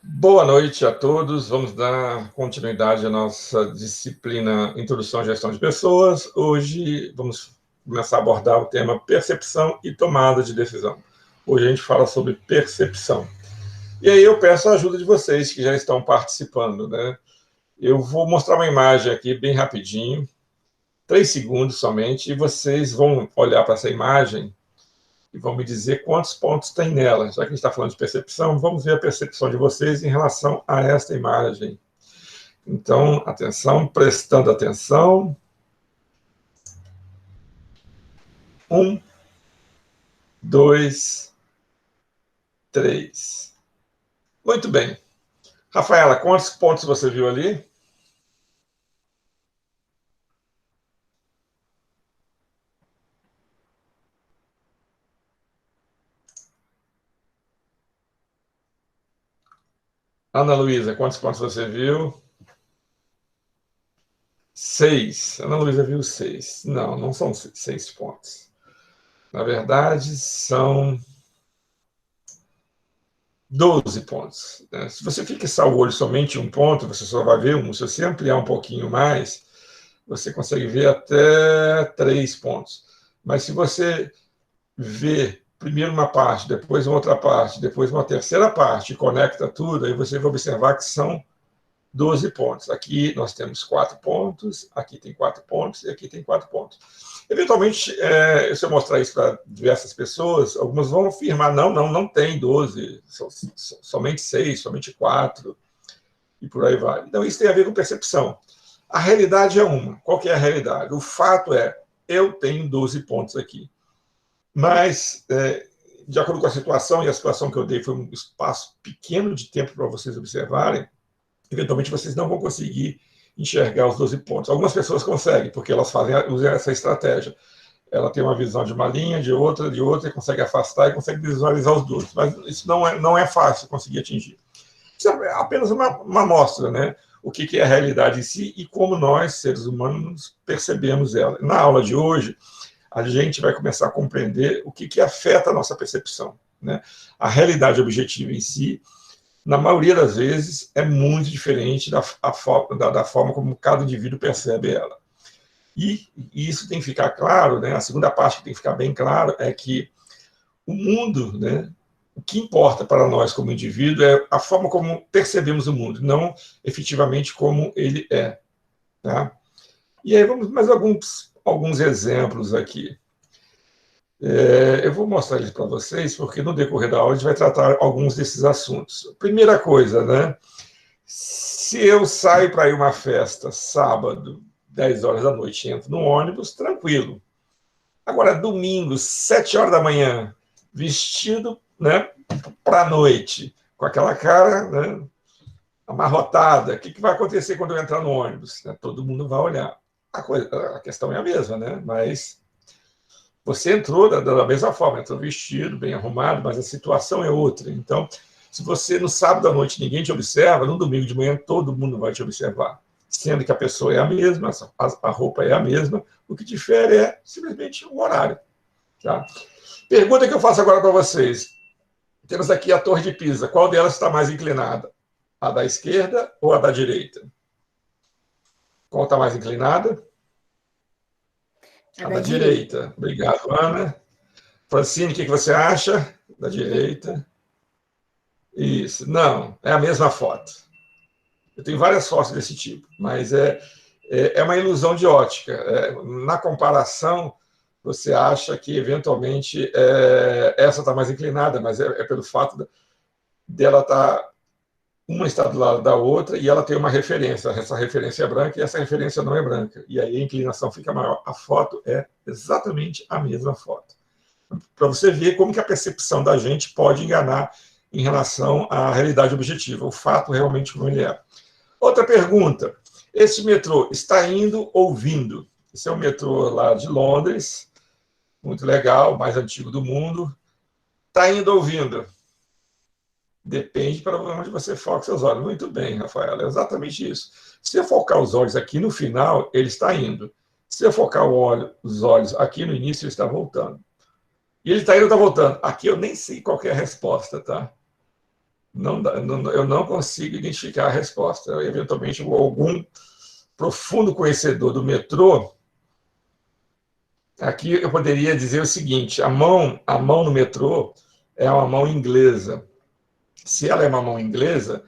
Boa noite a todos. Vamos dar continuidade à nossa disciplina Introdução à Gestão de Pessoas. Hoje vamos começar a abordar o tema percepção e tomada de decisão. Hoje a gente fala sobre percepção. E aí eu peço a ajuda de vocês que já estão participando, né? Eu vou mostrar uma imagem aqui bem rapidinho, 3 segundos somente, e vocês vão olhar para essa imagem e vão me dizer quantos pontos tem nela. Já que a gente está falando de percepção, vamos ver a percepção de vocês em relação a esta imagem. Então, atenção, prestando atenção. 1, 2, 3. Muito bem. Rafaela, quantos pontos você viu ali? Ana Luísa, quantos pontos você viu? 6. Ana Luísa viu 6. Não, não são 6 pontos. Na verdade, são 12 pontos. Né? Se você fixar o olho somente em um ponto, você só vai ver um. Se você ampliar um pouquinho mais, você consegue ver até 3 pontos. Mas se você vê primeiro uma parte, depois uma outra parte, depois uma terceira parte, e conecta tudo, aí você vai observar que são 12 pontos. Aqui nós temos 4 pontos, aqui tem 4 pontos e aqui tem 4 pontos. Eventualmente, se eu mostrar isso para diversas pessoas, algumas vão afirmar, não tem 12, somente 6, somente 4, e por aí vai. Então, isso tem a ver com percepção. A realidade é uma. Qual que é a realidade? O fato é, eu tenho 12 pontos aqui. Mas, de acordo com a situação, e a situação que eu dei foi um espaço pequeno de tempo para vocês observarem, eventualmente vocês não vão conseguir enxergar os 12 pontos. Algumas pessoas conseguem, porque elas usam essa estratégia. Ela tem uma visão de uma linha, de outra, e consegue afastar e consegue visualizar os 12. Mas isso não é fácil conseguir atingir. Isso é apenas uma amostra, né? O que é a realidade em si e como nós, seres humanos, percebemos ela. Na aula de hoje, a gente vai começar a compreender o que afeta a nossa percepção, né? A realidade objetiva em si, na maioria das vezes, é muito diferente da forma como cada indivíduo percebe ela. E isso tem que ficar claro, né? A segunda parte que tem que ficar bem claro é que o mundo, né? O que importa para nós como indivíduo é a forma como percebemos o mundo, não efetivamente como ele é. Tá? E aí vamos mais alguns exemplos aqui. Eu vou mostrar eles para vocês, porque no decorrer da aula a gente vai tratar alguns desses assuntos. Primeira coisa, né? Se eu saio para ir uma festa sábado, 10 horas da noite, entro no ônibus, tranquilo. Agora, domingo, 7 horas da manhã, vestido, né, para a noite, com aquela cara, né, amarrotada, o que vai acontecer quando eu entrar no ônibus? Todo mundo vai olhar. A questão é a mesma, né? Mas você entrou da mesma forma, entrou vestido, bem arrumado, mas a situação é outra. Então, se você no sábado à noite ninguém te observa, no domingo de manhã todo mundo vai te observar. Sendo que a pessoa é a mesma, a roupa é a mesma, o que difere é simplesmente o horário. Tá? Pergunta que eu faço agora para vocês. Temos aqui a Torre de Pisa. Qual delas está mais inclinada? A da esquerda ou a da direita? Qual está mais inclinada? A da direita. Obrigado, Ana. Francine, o que você acha? Da direita. Isso. Não, é a mesma foto. Eu tenho várias fotos desse tipo, mas é uma ilusão de ótica. Na comparação, você acha que, eventualmente, essa está mais inclinada, mas é pelo fato dela estar... Uma está do lado da outra e ela tem uma referência. Essa referência é branca e essa referência não é branca. E aí a inclinação fica maior. A foto é exatamente a mesma foto. Para você ver como que a percepção da gente pode enganar em relação à realidade objetiva, o fato realmente como ele é. Outra pergunta. Esse metrô está indo ou vindo? Esse é o metrô lá de Londres, muito legal, mais antigo do mundo. Está indo ou vindo? Depende para onde você foca seus olhos. Muito bem, Rafael, é exatamente isso. Se eu focar os olhos aqui no final, ele está indo. Se eu focar os olhos aqui no início, ele está voltando. E ele está indo ou está voltando? Aqui eu nem sei qual é a resposta, tá? Eu não consigo identificar a resposta. Eventualmente, algum profundo conhecedor do metrô, aqui eu poderia dizer o seguinte: a mão no metrô é uma mão inglesa. Se ela é uma mão inglesa,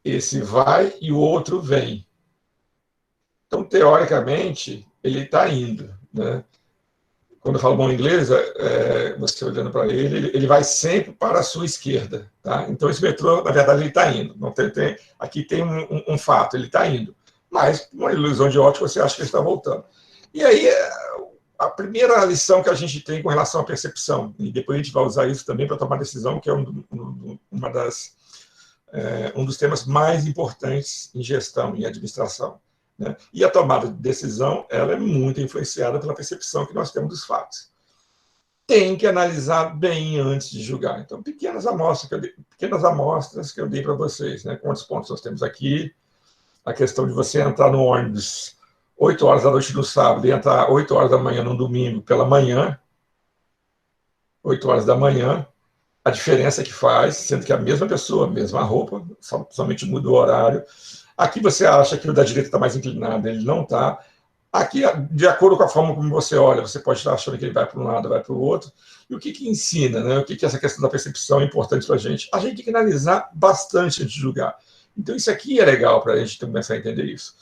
esse vai e o outro vem. Então, teoricamente, ele está indo, né? Quando eu falo mão inglesa, você olhando para ele vai sempre para a sua esquerda. Tá? Então, esse metrô, na verdade, ele está indo. Não aqui tem um fato, ele está indo. Mas, uma ilusão de ótica, você acha que ele está voltando. E aí, a primeira lição que a gente tem com relação à percepção, e depois a gente vai usar isso também para tomar decisão, que é um dos temas mais importantes em gestão e administração. Né? E a tomada de decisão, ela é muito influenciada pela percepção que nós temos dos fatos. Tem que analisar bem antes de julgar. Então, pequenas amostras que eu dei para vocês. Né? Quantos pontos nós temos aqui? A questão de você entrar no ônibus 8 horas da noite no sábado e entrar 8 horas da manhã no domingo pela manhã, 8 horas da manhã, a diferença que faz, sendo que a mesma pessoa, a mesma roupa, somente muda o horário. Aqui você acha que o da direita está mais inclinado, ele não está. Aqui, de acordo com a forma como você olha, você pode estar achando que ele vai para um lado, vai para o outro. E o que ensina, né? O que essa questão da percepção é importante para a gente? A gente tem que analisar bastante antes de julgar. Então, isso aqui é legal para a gente começar a entender isso.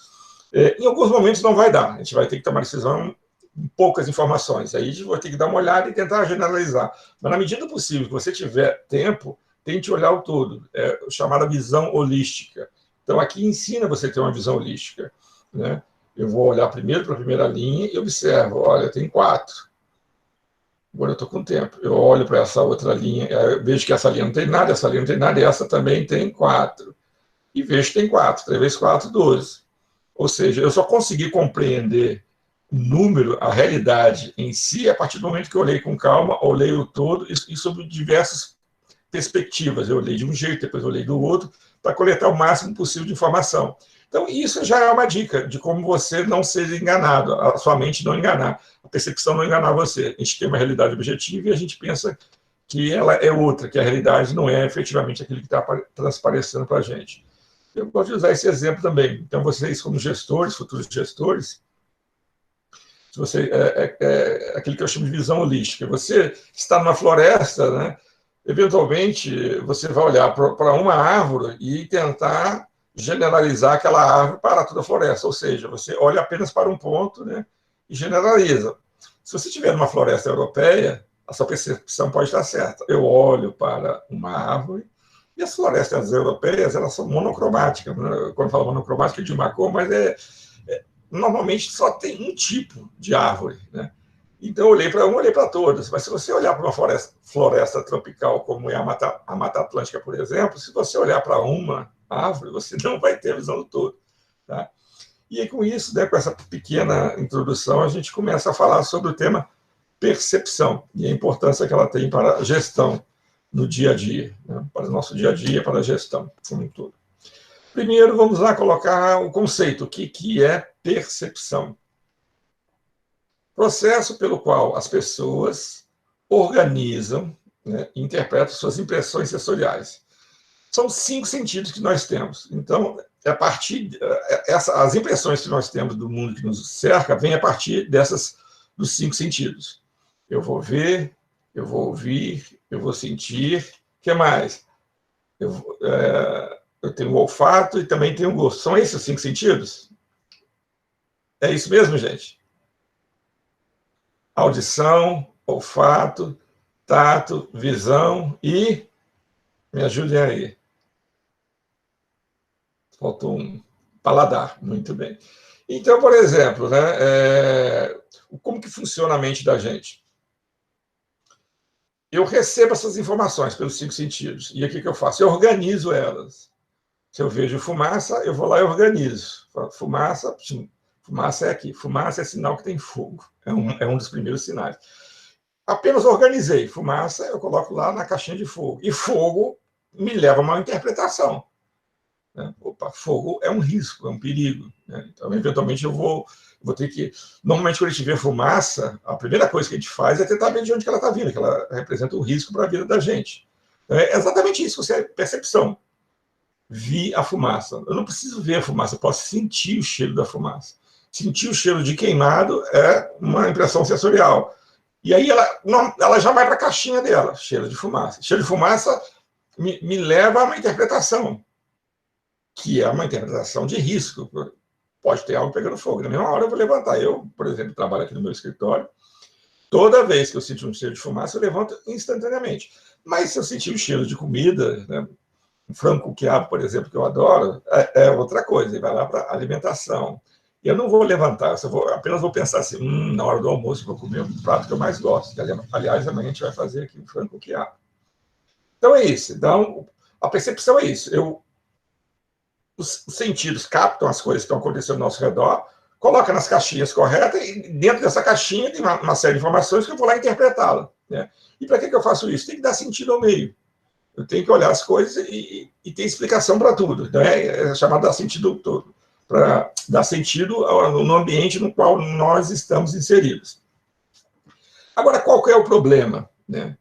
Em alguns momentos não vai dar, a gente vai ter que tomar decisão com poucas informações. Aí a gente vai ter que dar uma olhada e tentar generalizar. Mas, na medida do possível que você tiver tempo, tente olhar o todo, chamada visão holística. Então, aqui ensina você a ter uma visão holística. Né? Eu vou olhar primeiro para a primeira linha e observo, olha, tem 4. Agora eu estou com tempo. Eu olho para essa outra linha, eu vejo que essa linha não tem nada, essa linha não tem nada, e essa também tem 4. E vejo que tem 4. 3 vezes 4, 12. Ou seja, eu só consegui compreender o número, a realidade em si, a partir do momento que eu olhei com calma, olhei o todo e sobre diversas perspectivas. Eu olhei de um jeito, depois eu olhei do outro, para coletar o máximo possível de informação. Então, isso já é uma dica de como você não ser enganado, a sua mente não enganar, a percepção não enganar você. A gente tem uma realidade objetiva e a gente pensa que ela é outra, que a realidade não é efetivamente aquilo que está transparecendo para a gente. Eu gosto de usar esse exemplo também. Então, vocês, como gestores, futuros gestores, se você, aquilo que eu chamo de visão holística. Você está numa floresta, né? Eventualmente, você vai olhar para uma árvore e tentar generalizar aquela árvore para toda a floresta. Ou seja, você olha apenas para um ponto, né, e generaliza. Se você estiver numa floresta europeia, a sua percepção pode estar certa. Eu olho para uma árvore e as florestas europeias, elas são monocromáticas. Né? Quando eu falo monocromática, é de uma cor, mas normalmente só tem um tipo de árvore. Né? Então, eu olhei para uma, olhei para todas. Mas se você olhar para uma floresta tropical, como é a Mata Atlântica, por exemplo, se você olhar para uma árvore, você não vai ter a visão do todo. Tá? E aí, com isso, né, com essa pequena introdução, a gente começa a falar sobre o tema percepção e a importância que ela tem para a gestão no dia a dia, né, para o nosso dia a dia, para a gestão como um todo. Primeiro, vamos lá colocar o conceito. O que é percepção? Processo pelo qual as pessoas organizam, né, e interpretam suas impressões sensoriais. São 5 sentidos que nós temos. Então, a partir as impressões que nós temos do mundo que nos cerca vêm a partir dos 5 sentidos. Eu vou ver, eu vou ouvir, eu vou sentir. O que mais? Eu tenho o olfato e também tenho o gosto. São esses os 5 sentidos? É isso mesmo, gente? Audição, olfato, tato, visão e... Me ajudem aí. Faltou um. Paladar, muito bem. Então, por exemplo, né, como que funciona a mente da gente? Eu recebo essas informações pelos 5 sentidos. E o que eu faço? Eu organizo elas. Se eu vejo fumaça, eu vou lá e organizo. Fumaça é aqui. Fumaça é sinal que tem fogo. É um dos primeiros sinais. Apenas organizei. Fumaça, eu coloco lá na caixinha de fogo. E fogo me leva a uma interpretação. Né? Opa, fogo é um risco, é um perigo. Né? Então, eventualmente, eu vou ter que... Normalmente, quando a gente vê fumaça, a primeira coisa que a gente faz é tentar ver de onde que ela está vindo, que ela representa um risco para a vida da gente. É exatamente isso, você é percepção. vi a fumaça. Eu não preciso ver a fumaça, eu posso sentir o cheiro da fumaça. Sentir o cheiro de queimado é uma impressão sensorial. E aí ela já vai para a caixinha dela, cheiro de fumaça. Cheiro de fumaça me leva a uma interpretação, que é uma interpretação de risco. Pode ter algo pegando fogo. Na mesma hora eu vou levantar. Eu, por exemplo, trabalho aqui no meu escritório. Toda vez que eu sinto um cheiro de fumaça, eu levanto instantaneamente. Mas se eu sentir o cheiro de comida, né, um frango com quiabo, por exemplo, que eu adoro, é outra coisa. Ele vai lá para alimentação. E eu não vou levantar, apenas vou pensar assim, na hora do almoço vou comer o prato que eu mais gosto. Aliás, amanhã a gente vai fazer aqui um frango com quiabo. Então é isso. Então, a percepção é isso. Os sentidos captam as coisas que estão acontecendo ao nosso redor, coloca nas caixinhas corretas, e dentro dessa caixinha tem uma série de informações que eu vou lá interpretá-la. Né? E para que eu faço isso? Tem que dar sentido ao meio. Eu tenho que olhar as coisas e ter explicação para tudo. Né? É chamado dar sentido todo, para dar sentido no ambiente no qual nós estamos inseridos. Agora, qual que é o problema? Né?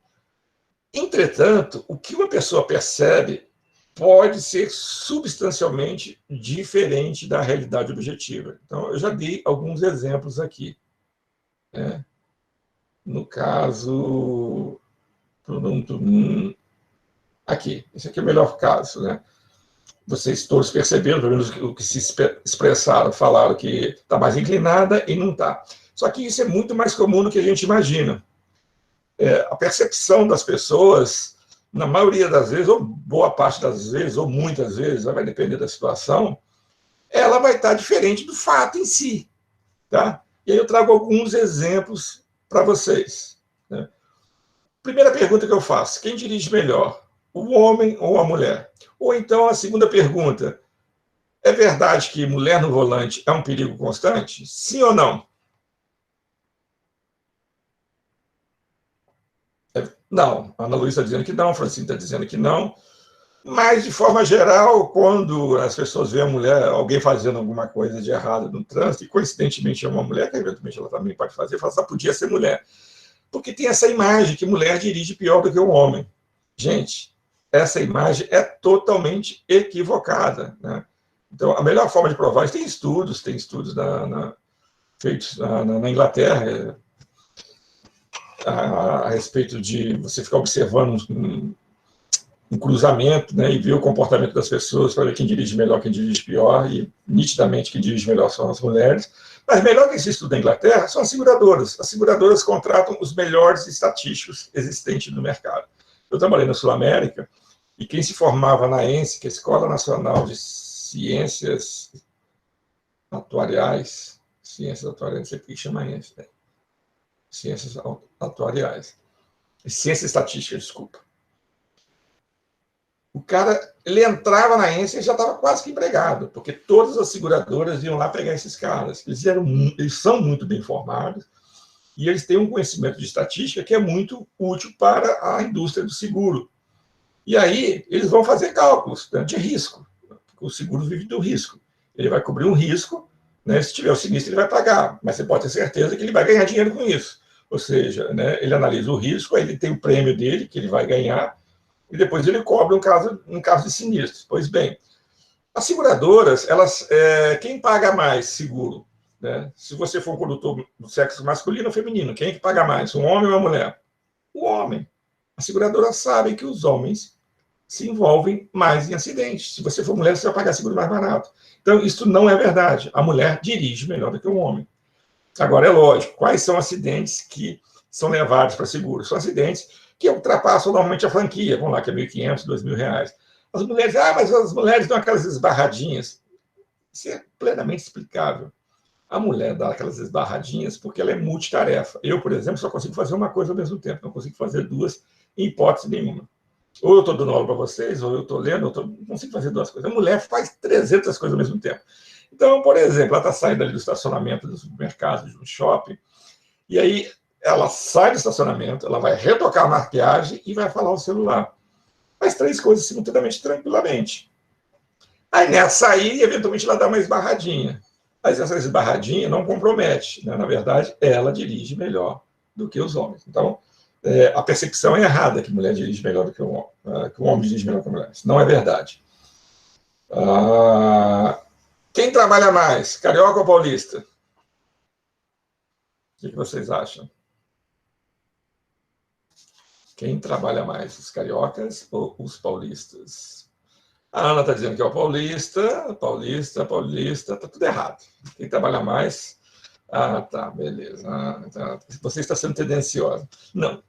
Entretanto, o que uma pessoa percebe pode ser substancialmente diferente da realidade objetiva. Então, eu já dei alguns exemplos aqui. Né? No caso... Aqui, esse aqui é o melhor caso. Né? Vocês todos perceberam, pelo menos o que se expressaram, falaram que está mais inclinada e não está. Só que isso é muito mais comum do que a gente imagina. A percepção das pessoas, na maioria das vezes, ou boa parte das vezes, ou muitas vezes, vai depender da situação, ela vai estar diferente do fato em si. Tá? E aí eu trago alguns exemplos para vocês. Né? Primeira pergunta que eu faço, quem dirige melhor? O homem ou a mulher? Ou então a segunda pergunta, é verdade que mulher no volante é um perigo constante? Sim ou não? Não, a Ana Luísa está dizendo que não, a Francine está dizendo que não, mas, de forma geral, quando as pessoas veem a mulher, alguém fazendo alguma coisa de errado no trânsito, e coincidentemente é uma mulher, que eventualmente ela também pode fazer, fala, só podia ser mulher. Porque tem essa imagem que mulher dirige pior do que o homem. Gente, essa imagem é totalmente equivocada. Né? Então, a melhor forma de provar, tem estudos feitos na Inglaterra, a respeito de você ficar observando um cruzamento, né, e ver o comportamento das pessoas para ver quem dirige melhor, quem dirige pior, e nitidamente quem dirige melhor são as mulheres. Mas melhor que esse estudo da Inglaterra são as seguradoras. As seguradoras contratam os melhores estatísticos existentes no mercado. Eu trabalhei na Sul América, e quem se formava na ENSE, que é a Escola Nacional de Ciências Atuariais, não sei o que chama ENSE, né? Ciências Atuariais. Ciência Estatística, desculpa. O cara, ele entrava na ENSE e já estava quase que empregado, porque todas as seguradoras iam lá pegar esses caras. Eles são muito bem formados e eles têm um conhecimento de estatística que é muito útil para a indústria do seguro. E aí, eles vão fazer cálculos, né, de risco. O seguro vive do risco. Ele vai cobrir um risco, né, se tiver o sinistro, ele vai pagar, mas você pode ter certeza que ele vai ganhar dinheiro com isso. Ou seja, né, ele analisa o risco, aí ele tem o prêmio dele, que ele vai ganhar, e depois ele cobra um caso de sinistro. Pois bem, as seguradoras, quem paga mais seguro? Né? Se você for um condutor do sexo masculino ou feminino, quem é que paga mais, um homem ou uma mulher? O homem. As seguradoras sabem que os homens se envolvem mais em acidentes. Se você for mulher, você vai pagar seguro mais barato. Então, isso não é verdade. A mulher dirige melhor do que o homem. Agora, é lógico, quais são acidentes que são levados para seguro? São acidentes que ultrapassam normalmente a franquia, vamos lá, que é R$1.500, R$2.000. As mulheres, mas as mulheres dão aquelas esbarradinhas. Isso é plenamente explicável. A mulher dá aquelas esbarradinhas porque ela é multitarefa. Eu, por exemplo, só consigo fazer uma coisa ao mesmo tempo, não consigo fazer duas em hipótese nenhuma. Ou eu estou dando aula para vocês, ou eu estou lendo, não consigo fazer duas coisas. A mulher faz 300 coisas ao mesmo tempo. Então, por exemplo, ela está saindo ali do estacionamento do supermercado, de um shopping, e aí ela sai do estacionamento, ela vai retocar a maquiagem e vai falar ao celular. Faz 3 coisas simultaneamente, tranquilamente. Aí, nessa aí, eventualmente, ela dá uma esbarradinha. Mas essa esbarradinha não compromete. Né? Na verdade, ela dirige melhor do que os homens. Então, a percepção é errada que mulher dirige melhor do que o homem, que o homem dirige melhor que a mulher. Isso não é verdade. Quem trabalha mais, carioca ou paulista? O que vocês acham? Quem trabalha mais, os cariocas ou os paulistas? A Ana está dizendo que é o paulista, está tudo errado. Quem trabalha mais... tá, beleza. Tá. Você está sendo tendenciosa. Não.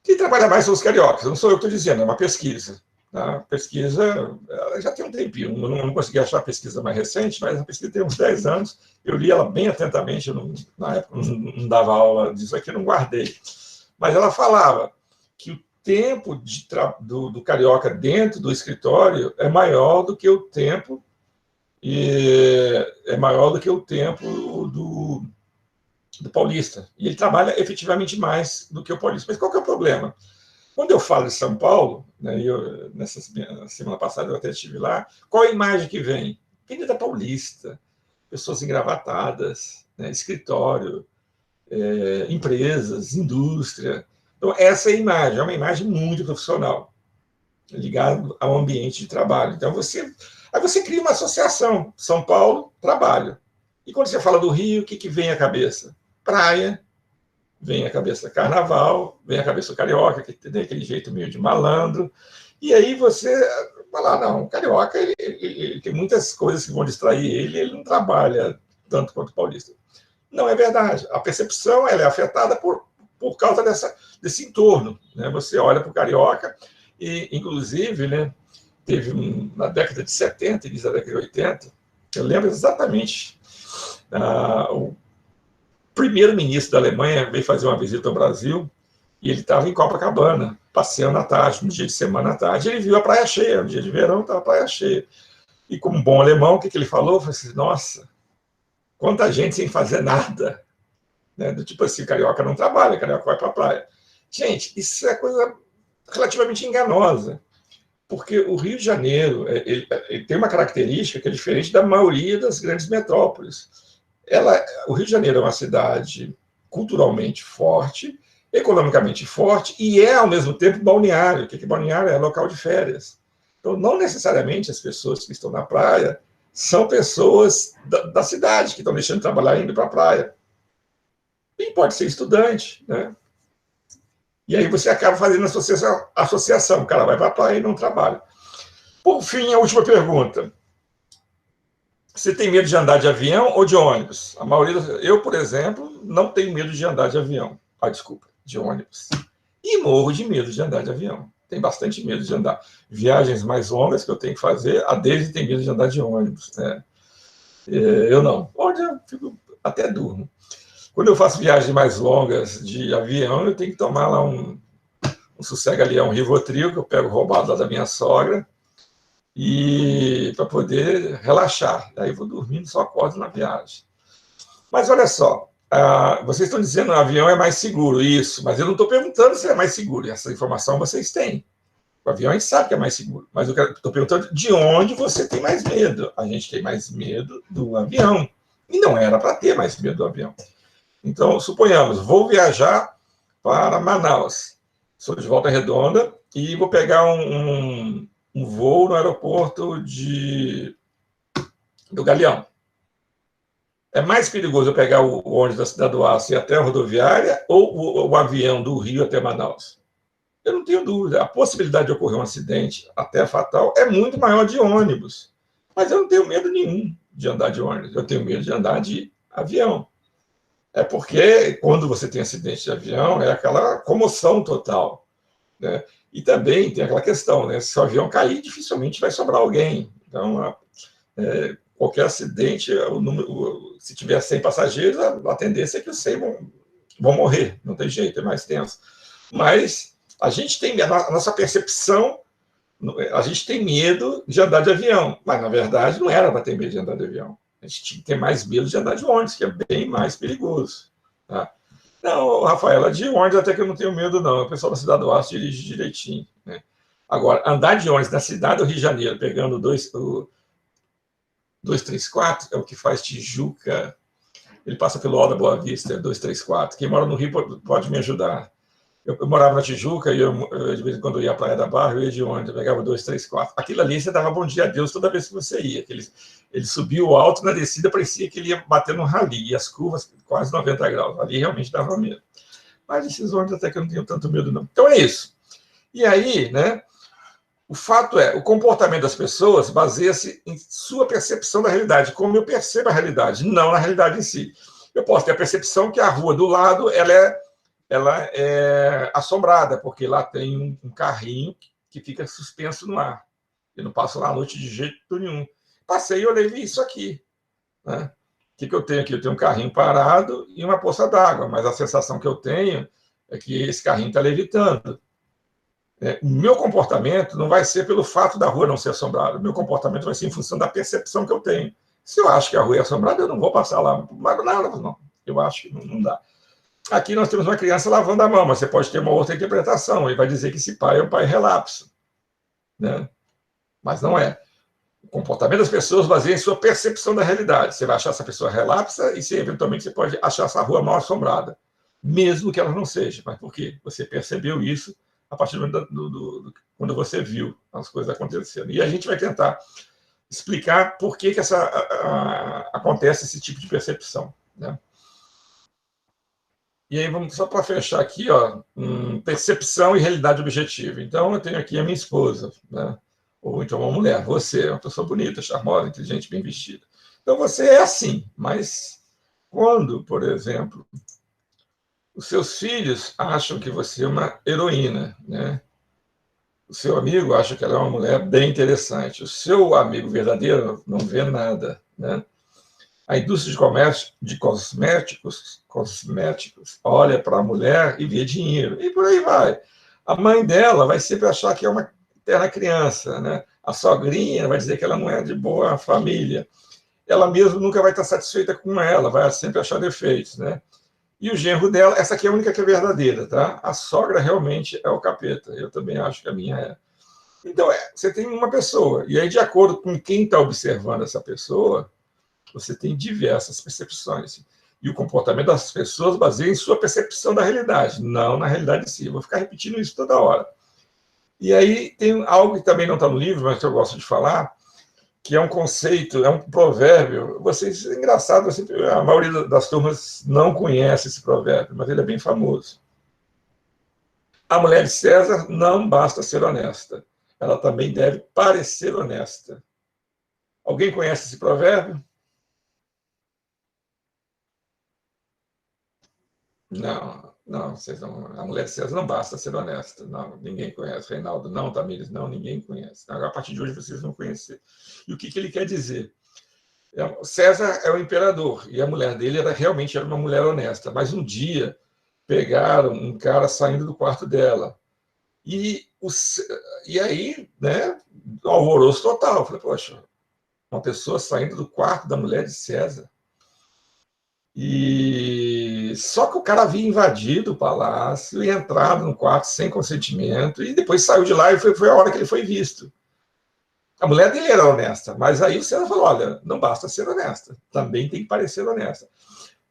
Quem trabalha mais são os cariocas, não sou eu que estou dizendo, é uma pesquisa. A pesquisa já tem um tempinho, não consegui achar a pesquisa mais recente, mas a pesquisa tem uns 10 anos, eu li ela bem atentamente, na época não dava aula disso aqui, não guardei. Mas ela falava que o tempo do carioca dentro do escritório é maior do que o tempo do paulista. E ele trabalha efetivamente mais do que o paulista. Mas qual que é o problema? Quando eu falo de São Paulo, né, nessa semana passada eu até estive lá, qual a imagem que vem? Vem da Paulista, pessoas engravatadas, né, escritório, empresas, indústria. Então, essa é a imagem, é uma imagem muito profissional, ligada ao ambiente de trabalho. Então, aí você cria uma associação, São Paulo, trabalho. E quando você fala do Rio, o que vem à cabeça? Praia, vem à cabeça carnaval, vem à cabeça o carioca, que tem aquele jeito meio de malandro. E aí você fala, não, o carioca ele tem muitas coisas que vão distrair ele não trabalha tanto quanto o paulista. Não é verdade. A percepção ela é afetada por causa desse entorno. Né? Você olha para o carioca e, inclusive, né, teve na década de 70, início da década de 80, eu lembro exatamente, o primeiro-ministro da Alemanha veio fazer uma visita ao Brasil e ele estava em Copacabana, passeando à tarde, no dia de semana à tarde. Ele viu a praia cheia, no dia de verão estava a praia cheia. E como bom alemão, o que ele falou? Ele falou assim, nossa, quanta gente sem fazer nada. Né? Do tipo assim, carioca não trabalha, carioca vai para a praia. Gente, isso é coisa relativamente enganosa, porque o Rio de Janeiro ele tem uma característica que é diferente da maioria das grandes metrópoles. O Rio de Janeiro é uma cidade culturalmente forte, economicamente forte e é, ao mesmo tempo, balneário. O que é balneário? É local de férias. Então, não necessariamente as pessoas que estão na praia são pessoas da cidade, que estão deixando de trabalhar e indo para a praia. E pode ser estudante, né? E aí você acaba fazendo associação. O cara vai para a praia e não trabalha. Por fim, a última pergunta. Você tem medo de andar de avião ou de ônibus? A maioria, eu, por exemplo, não tenho medo de andar de avião. Desculpa, de ônibus. E morro de medo de andar de avião. Tenho bastante medo de andar. Viagens mais longas que eu tenho que fazer, a Daisy tem medo de andar de ônibus. Né? Eu não. Onde eu fico, até durmo. Quando eu faço viagens mais longas de avião, eu tenho que tomar lá um sossega-leão, um Rivotril, que eu pego roubado lá da minha sogra, e para poder relaxar. Aí eu vou dormindo, só acordo na viagem. Mas olha só, vocês estão dizendo que o avião é mais seguro, isso, mas eu não estou perguntando se é mais seguro. Essa informação vocês têm. O avião a gente sabe que é mais seguro, mas eu estou perguntando de onde você tem mais medo. A gente tem mais medo do avião. E não era para ter mais medo do avião. Então, suponhamos, vou viajar para Manaus. Sou de Volta Redonda e vou pegar um voo no aeroporto do Galeão. É mais perigoso eu pegar o ônibus da Cidade do Aço e ir até a rodoviária ou o avião do Rio até Manaus? Eu não tenho dúvida. A possibilidade de ocorrer um acidente até fatal é muito maior de ônibus. Mas eu não tenho medo nenhum de andar de ônibus. Eu tenho medo de andar de avião. É porque quando você tem acidente de avião, é aquela comoção total. Né? E também tem aquela questão, né? Se o avião cair, dificilmente vai sobrar alguém. Então, qualquer acidente, se tiver 100 passageiros, a tendência é que os 100 vão morrer, não tem jeito, é mais tenso. Mas a gente tem, a nossa percepção, a gente tem medo de andar de avião, mas na verdade não era para ter medo de andar de avião. A gente tinha que ter mais medo de andar de ônibus, que é bem mais perigoso. Tá? Não, Rafaela, de ônibus até que eu não tenho medo, não. O pessoal da Cidade do Aço dirige direitinho. Né? Agora, andar de ônibus na cidade do Rio de Janeiro, pegando 234, é o que faz Tijuca, ele passa pelo Alto da Boa Vista, 234. Quem mora no Rio pode me ajudar. Eu morava na Tijuca e de vez em quando eu ia à Praia da Barra, eu ia de ônibus, eu pegava 2, 3, 4. Aquilo ali você dava bom dia a Deus toda vez que você ia. Ele subiu alto, na descida parecia que ele ia bater no rali, e as curvas quase 90 graus. Ali realmente dava medo. Mas esses ônibus até que eu não tenho tanto medo, não. Então é isso. E aí, né? O fato é, o comportamento das pessoas baseia-se em sua percepção da realidade, como eu percebo a realidade, não na realidade em si. Eu posso ter a percepção que a rua do lado ela é assombrada, porque lá tem um carrinho que fica suspenso no ar. Eu não passo lá à noite de jeito nenhum. Passei e olhei e vi isso aqui. Né? O que eu tenho aqui? Eu tenho um carrinho parado e uma poça d'água, mas a sensação que eu tenho é que esse carrinho está levitando. O meu comportamento não vai ser pelo fato da rua não ser assombrada. O meu comportamento vai ser em função da percepção que eu tenho. Se eu acho que a rua é assombrada, eu não vou passar lá. Não. Eu acho que não dá. Aqui nós temos uma criança lavando a mão, mas você pode ter uma outra interpretação. Ele vai dizer que esse pai é um pai relapso. Né? Mas não é. O comportamento das pessoas baseia em sua percepção da realidade. Você vai achar essa pessoa relapsa e, eventualmente, você pode achar essa rua mal assombrada, mesmo que ela não seja. Mas por quê? Você percebeu isso a partir do quando você viu as coisas acontecendo. E a gente vai tentar explicar por que acontece esse tipo de percepção. Né? E aí, vamos só para fechar aqui, ó, percepção e realidade objetiva. Então, eu tenho aqui a minha esposa, né? Ou então uma mulher, você é uma pessoa bonita, charmosa, inteligente, bem vestida. Então, você é assim, mas quando, por exemplo, os seus filhos acham que você é uma heroína, né? O seu amigo acha que ela é uma mulher bem interessante. O seu amigo verdadeiro não vê nada, né? A indústria de comércio de cosméticos olha para a mulher e vê dinheiro. E por aí vai. A mãe dela vai sempre achar que é uma eterna criança, né? A sogrinha vai dizer que ela não é de boa família. Ela mesma nunca vai estar satisfeita com ela, vai sempre achar defeitos, né? E o genro dela, essa aqui é a única que é verdadeira, tá? A sogra realmente é o capeta. Eu também acho que a minha é. Então, você tem uma pessoa, e aí, de acordo com quem está observando essa pessoa, você tem diversas percepções. E o comportamento das pessoas baseia em sua percepção da realidade, não na realidade em si. Eu vou ficar repetindo isso toda hora. E aí tem algo que também não está no livro, mas que eu gosto de falar, que é um conceito, é um provérbio. Vocês, é engraçado, a maioria das turmas não conhece esse provérbio, mas ele é bem famoso. A mulher de César não basta ser honesta, ela também deve parecer honesta. Alguém conhece esse provérbio? Não, vocês não. A mulher de César não basta ser honesta. Não, ninguém conhece. Reinaldo, não, Tamires, não, ninguém conhece. A partir de hoje vocês vão conhecer. E o que ele quer dizer? César é o imperador, e a mulher dele realmente era uma mulher honesta. Mas um dia pegaram um cara saindo do quarto dela. E aí, né, um alvoroço total. Eu falei, poxa, uma pessoa saindo do quarto da mulher de César. E só que o cara havia invadido o palácio e entrado no quarto sem consentimento, e depois saiu de lá e foi a hora que ele foi visto. A mulher dele era honesta, mas aí o César falou, olha, não basta ser honesta, também tem que parecer honesta.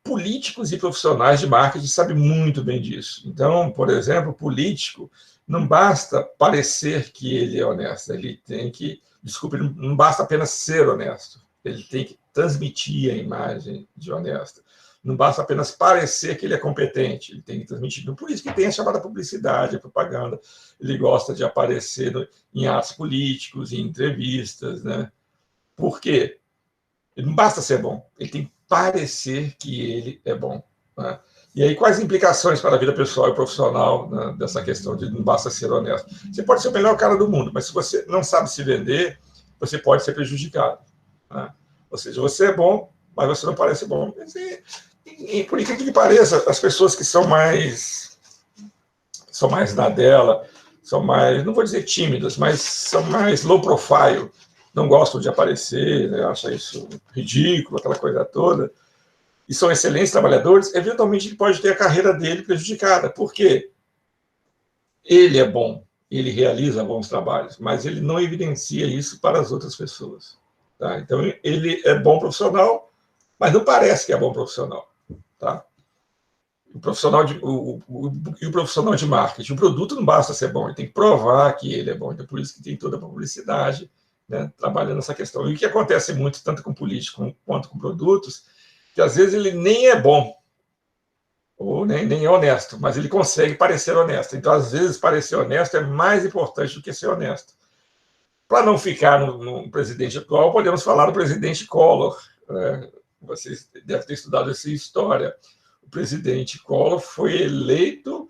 Políticos e profissionais de marketing sabem muito bem disso. Então, por exemplo, político, não basta parecer que ele é honesto, ele tem que, desculpe, não basta apenas ser honesto, ele tem que transmitir a imagem de honesto. Não basta apenas parecer que ele é competente, ele tem que transmitir. Por isso que tem a chamada publicidade, a propaganda. Ele gosta de aparecer em atos políticos, em entrevistas, né? Por quê? Ele não basta ser bom, ele tem que parecer que ele é bom. Né? E aí, quais implicações para a vida pessoal e profissional, né, dessa questão de não basta ser honesto? Você pode ser o melhor cara do mundo, mas se você não sabe se vender, você pode ser prejudicado. Né? Ou seja, você é bom, mas você não parece bom. E por incrível que pareça, as pessoas que são mais na dela, são mais, não vou dizer tímidas, mas são mais low profile, não gostam de aparecer, né, acham isso ridículo, aquela coisa toda, e são excelentes trabalhadores, eventualmente ele pode ter a carreira dele prejudicada. Por quê? Ele é bom, ele realiza bons trabalhos, mas ele não evidencia isso para as outras pessoas. Tá? Então, ele é bom profissional, mas não parece que é bom profissional. Tá? o profissional e o profissional de marketing. O produto não basta ser bom, ele tem que provar que ele é bom. Então, por isso que tem toda a publicidade, né, trabalhando nessa questão. E o que acontece muito, tanto com político quanto com produtos, que às vezes ele nem é bom, ou nem é honesto, mas ele consegue parecer honesto. Então, às vezes, parecer honesto é mais importante do que ser honesto. Para não ficar no presidente atual, podemos falar do presidente Collor. Né? Vocês devem ter estudado essa história. O presidente Collor foi eleito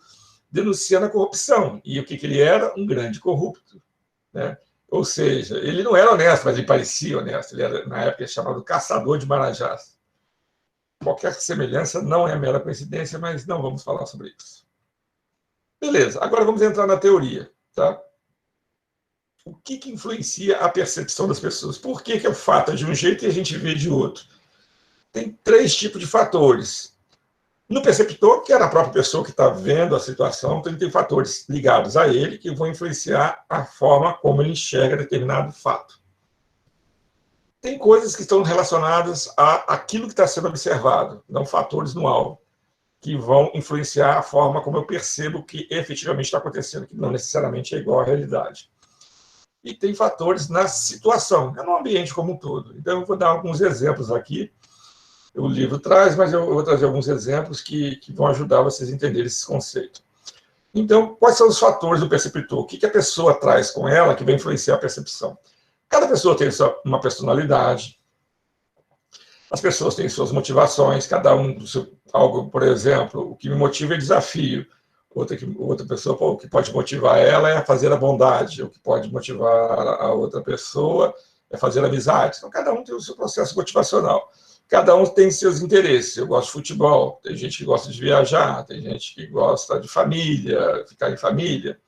denunciando a corrupção. E o que ele era? Um grande corrupto. Né? Ou seja, ele não era honesto, mas ele parecia honesto. Ele era, na época, chamado caçador de marajás. Qualquer semelhança não é mera coincidência, mas não vamos falar sobre isso. Beleza, agora vamos entrar na teoria. Tá? O que influencia a percepção das pessoas? Por que o fato é de um jeito e a gente vê de outro? Tem 3 tipos de fatores. No perceptor, que é a própria pessoa que está vendo a situação, então ele tem fatores ligados a ele que vão influenciar a forma como ele enxerga determinado fato. Tem coisas que estão relacionadas àquilo que está sendo observado, não fatores no alvo, que vão influenciar a forma como eu percebo o que efetivamente está acontecendo, que não necessariamente é igual à realidade. E tem fatores na situação, no ambiente como um todo. Então, eu vou dar alguns exemplos aqui. O livro traz, mas eu vou trazer alguns exemplos que vão ajudar vocês a entenderem esse conceito. Então, quais são os fatores do perceptor? O que a pessoa traz com ela que vai influenciar a percepção? Cada pessoa tem uma personalidade, as pessoas têm suas motivações, cada um do seu algo, por exemplo, o que me motiva é desafio. Outra pessoa, o que pode motivar ela é fazer a bondade, o que pode motivar a outra pessoa é fazer amizade. Então, cada um tem o seu processo motivacional. Cada um tem seus interesses. Eu gosto de futebol, tem gente que gosta de viajar, tem gente que gosta de família, ficar em família.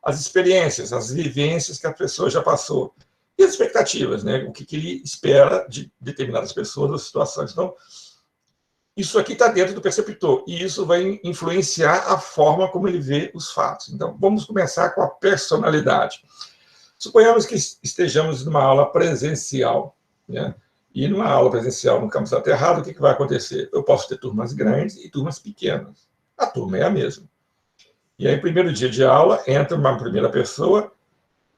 As experiências, as vivências que a pessoa já passou. E as expectativas, né? O que ele espera de determinadas pessoas ou situações. Então, isso aqui está dentro do perceptor, e isso vai influenciar a forma como ele vê os fatos. Então, vamos começar com a personalidade. Suponhamos que estejamos numa aula presencial, né? E numa aula presencial no campus da Terrada, o que vai acontecer? Eu posso ter turmas grandes e turmas pequenas. A turma é a mesma. E aí, primeiro dia de aula, entra uma primeira pessoa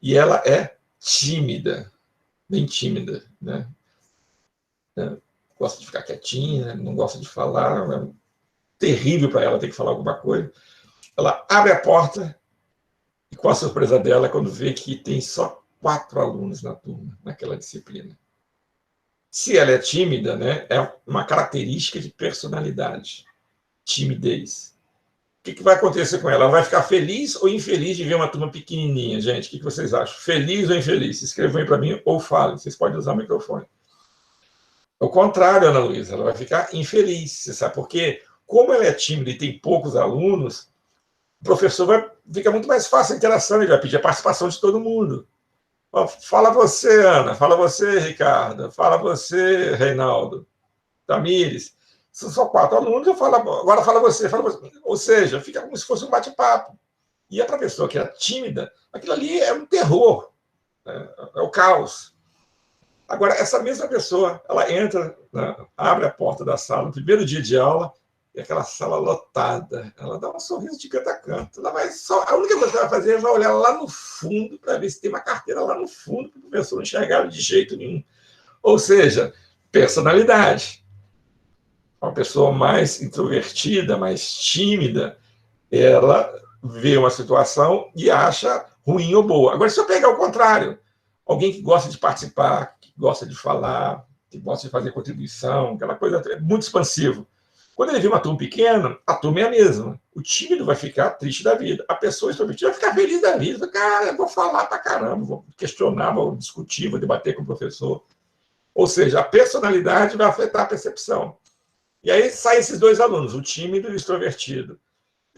e ela é tímida, bem tímida, né? Gosta de ficar quietinha, não gosta de falar, é terrível para ela ter que falar alguma coisa. Ela abre a porta e, com a surpresa dela, quando vê que tem só 4 alunos na turma, naquela disciplina. Se ela é tímida, né, é uma característica de personalidade, timidez. O que vai acontecer com ela? Ela vai ficar feliz ou infeliz de ver uma turma pequenininha, gente? O que vocês acham? Feliz ou infeliz? Escrevam aí para mim ou falem. Vocês podem usar o microfone. Ao contrário, Ana Luísa, ela vai ficar infeliz. Você sabe por quê? Como ela é tímida e tem poucos alunos, o professor fica muito mais fácil a interação, ele vai pedir a participação de todo mundo. Fala você, Ana. Fala você, Ricardo. Fala você, Reinaldo. Tamires. São só 4 alunos, eu falo, agora fala você. Ou seja, fica como se fosse um bate-papo. E para a pessoa que é tímida, aquilo ali é um terror, né? É o caos. Agora, essa mesma pessoa, ela entra, né, abre a porta da sala, no primeiro dia de aula, e aquela sala lotada, ela dá um sorriso de canto a canto. A única coisa que ela vai fazer é vai olhar lá no fundo para ver se tem uma carteira lá no fundo, para o professor não enxergar de jeito nenhum. Ou seja, personalidade. Uma pessoa mais introvertida, mais tímida, ela vê uma situação e acha ruim ou boa. Agora, se eu pegar o contrário, alguém que gosta de participar, que gosta de falar, que gosta de fazer contribuição, aquela coisa muito expansiva. Quando ele vê uma turma pequena, a turma é a mesma. O tímido vai ficar triste da vida. A pessoa extrovertida vai ficar feliz da vida. Cara, eu vou falar pra caramba, vou questionar, vou discutir, vou debater com o professor. Ou seja, a personalidade vai afetar a percepção. E aí saem esses 2 alunos, o tímido e o extrovertido.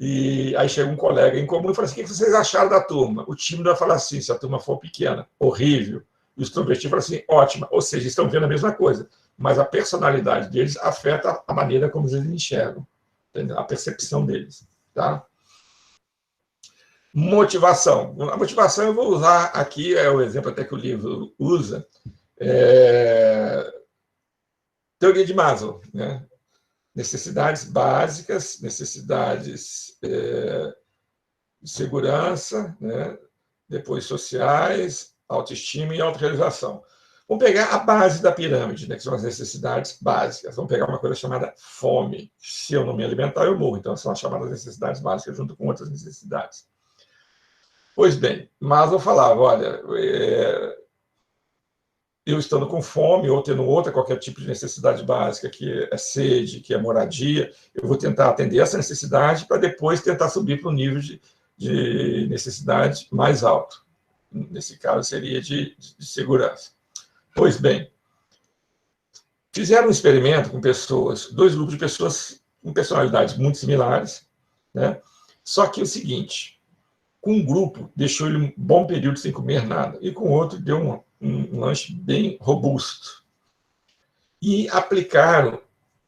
E aí chega um colega em comum e fala assim: o que vocês acharam da turma? O tímido vai falar assim: se a turma for pequena, horrível. E o extrovertido fala assim: ótima. Ou seja, estão vendo a mesma coisa, mas a personalidade deles afeta a maneira como eles enxergam, entendeu? A percepção deles. Tá? Motivação. A motivação eu vou usar aqui, é o exemplo até que o livro usa, teoria de Maslow, né? necessidades básicas, necessidades de segurança, né? Depois sociais, autoestima e autorrealização. Vamos pegar a base da pirâmide, né, que são as necessidades básicas. Vamos pegar uma coisa chamada fome. Se eu não me alimentar, eu morro. Então, são as chamadas necessidades básicas, junto com outras necessidades. Pois bem, Maslow falava, olha, eu estando com fome ou tendo outra, qualquer tipo de necessidade básica, que é sede, que é moradia, eu vou tentar atender essa necessidade para depois tentar subir para um nível de necessidade mais alto. Nesse caso, seria de segurança. Pois bem, fizeram um experimento com pessoas, dois grupos de pessoas com personalidades muito similares, né? Só que é o seguinte, com um grupo deixou ele um bom período sem comer nada, e com outro deu um lanche bem robusto. E aplicaram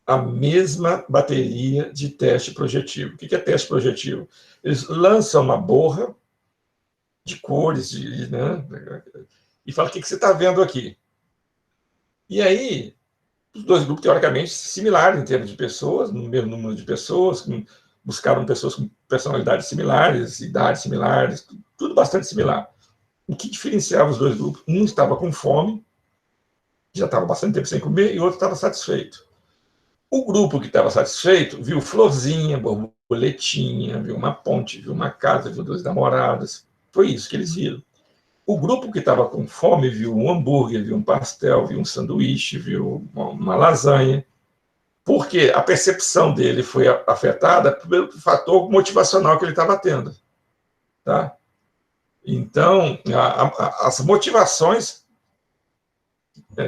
a mesma bateria de teste projetivo. O que é teste projetivo? Eles lançam uma borra de cores, né? E falam, o que você está vendo aqui? E aí, os dois grupos, teoricamente, similares em termos de pessoas, no mesmo número de pessoas, buscaram pessoas com personalidades similares, idades similares, tudo bastante similar. O que diferenciava os dois grupos? Um estava com fome, já estava bastante tempo sem comer, e o outro estava satisfeito. O grupo que estava satisfeito viu florzinha, borboletinha, viu uma ponte, viu uma casa, viu dois namorados. Foi isso que eles viram. O grupo que estava com fome viu um hambúrguer, viu um pastel, viu um sanduíche, viu uma lasanha. Porque a percepção dele foi afetada pelo fator motivacional que ele estava tendo. Tá? Então, as motivações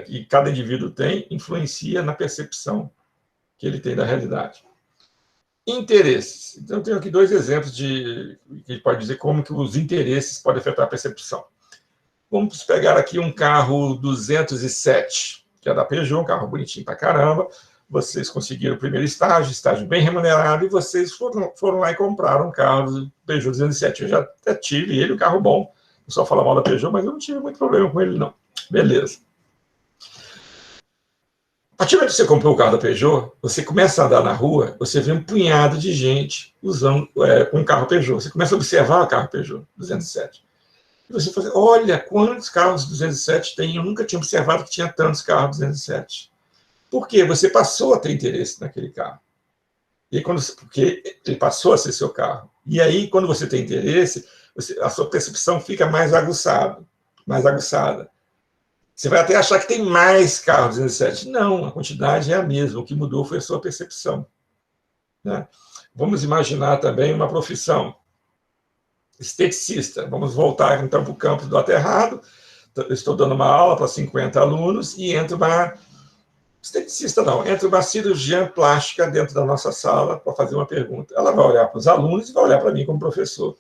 que cada indivíduo tem influencia na percepção que ele tem da realidade. Interesses. Então, eu tenho aqui dois exemplos que pode dizer como que os interesses podem afetar a percepção. Vamos pegar aqui um carro 207, que é da Peugeot, um carro bonitinho pra caramba. Vocês conseguiram o primeiro estágio bem remunerado, e vocês foram lá e compraram um carro Peugeot 207. Eu já até tive ele, um carro bom. O pessoal fala mal da Peugeot, mas eu não tive muito problema com ele, não. Beleza. A partir do momento que você comprou o carro da Peugeot, você começa a andar na rua, você vê um punhado de gente usando um carro Peugeot. Você começa a observar o carro Peugeot 207. E você fala, olha, quantos carros 207 tem? Eu nunca tinha observado que tinha tantos carros 207. Por quê? Você passou a ter interesse naquele carro. Porque ele passou a ser seu carro. E aí, quando você tem interesse, a sua percepção fica mais aguçada. Você vai até achar que tem mais carros 207. Não, a quantidade é a mesma. O que mudou foi a sua percepção. Né? Vamos imaginar também uma profissão. Esteticista. Vamos voltar, então, para o campo do aterrado. Estou dando uma aula para 50 alunos e entra uma... Esteticista não, entra uma cirurgiã plástica dentro da nossa sala para fazer uma pergunta. Ela vai olhar para os alunos e vai olhar para mim como professor.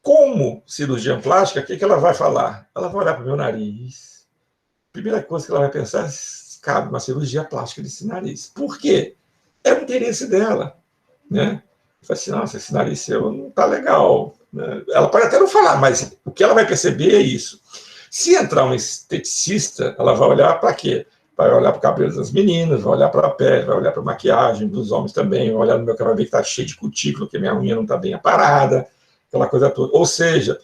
Como cirurgiã plástica, o que ela vai falar? Ela vai olhar para o meu nariz. Primeira coisa que ela vai pensar, cabe uma cirurgia plástica desse nariz. Por quê? É o interesse dela. Né? Fala assim, nossa, esse nariz seu não está legal. Ela pode até não falar, mas o que ela vai perceber é isso. Se entrar um esteticista, ela vai olhar para quê? Vai olhar para o cabelo das meninas, vai olhar para a pele, vai olhar para a maquiagem dos homens também, vai olhar no meu cabelo, que está cheio de cutícula, que minha unha não está bem aparada, aquela coisa toda. Ou seja,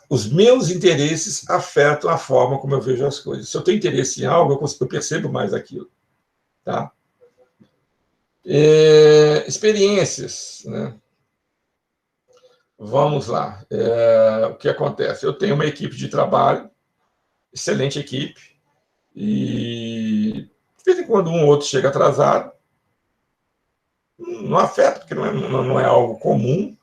os meus interesses afetam a forma como eu vejo as coisas. Se eu tenho interesse em algo, eu percebo mais aquilo. Tá? Experiências, né? Vamos lá. O que acontece? Eu tenho uma equipe de trabalho, excelente equipe, e de vez em quando um ou outro chega atrasado. Não afeta, porque não é algo comum,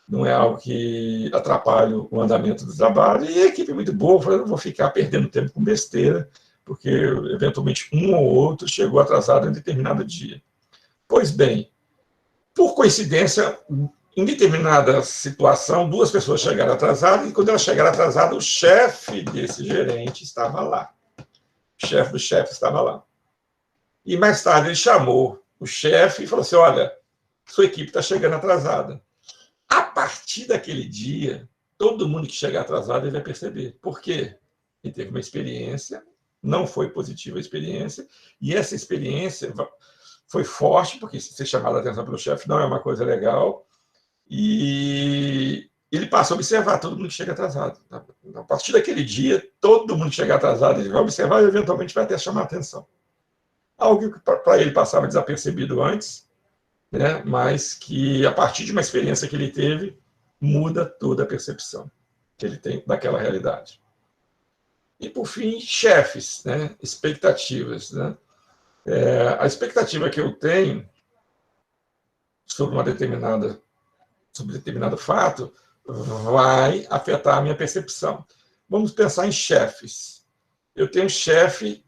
não é algo que atrapalhe o andamento do trabalho. E a equipe é muito boa, eu não vou ficar perdendo tempo com besteira, porque eventualmente um ou outro chegou atrasado em determinado dia. Pois bem, por coincidência, em determinada situação, duas pessoas chegaram atrasadas, e quando elas chegaram atrasadas, o chefe desse gerente estava lá. O chefe do chefe estava lá. E mais tarde ele chamou o chefe e falou assim, olha, sua equipe está chegando atrasada. A partir daquele dia, todo mundo que chegar atrasado ele vai perceber. Por quê? Ele teve uma experiência não foi positiva a experiência, e essa experiência foi forte, porque ser chamado a atenção pelo chefe não é uma coisa legal, e ele passa a observar todo mundo que chega atrasado. A partir daquele dia, todo mundo que chega atrasado, ele vai observar e eventualmente vai até chamar a atenção. Algo que para ele passava desapercebido antes, né, mas que a partir de uma experiência que ele teve, muda toda a percepção que ele tem daquela realidade. E, por fim, chefes, né, expectativas. Né? A expectativa que eu tenho sobre determinado fato vai afetar a minha percepção. Vamos pensar em chefes. Eu tenho um chefe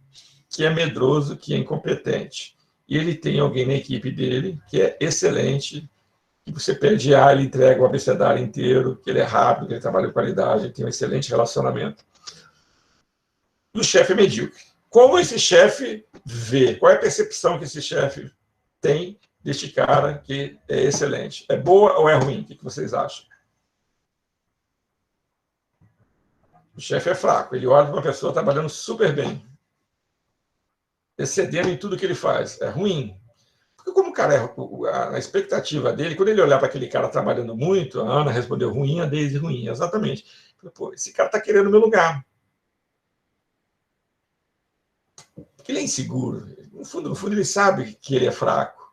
que é medroso, que é incompetente. E ele tem alguém na equipe dele que é excelente, que você pede A, ele entrega o abecedário inteiro, que ele é rápido, que ele trabalha com qualidade, tem um excelente relacionamento. E o chefe é medíocre. Como esse chefe vê? Qual é a percepção que esse chefe tem deste cara que é excelente? É boa ou é ruim? O que vocês acham? O chefe é fraco. Ele olha para uma pessoa trabalhando super bem, excedendo em tudo que ele faz. É ruim. Porque como o cara a expectativa dele, quando ele olhar para aquele cara trabalhando muito, a Ana respondeu ruim, a Deise ruim, exatamente. Pô, esse cara está querendo o meu lugar. Ele é inseguro. No fundo, ele sabe que ele é fraco.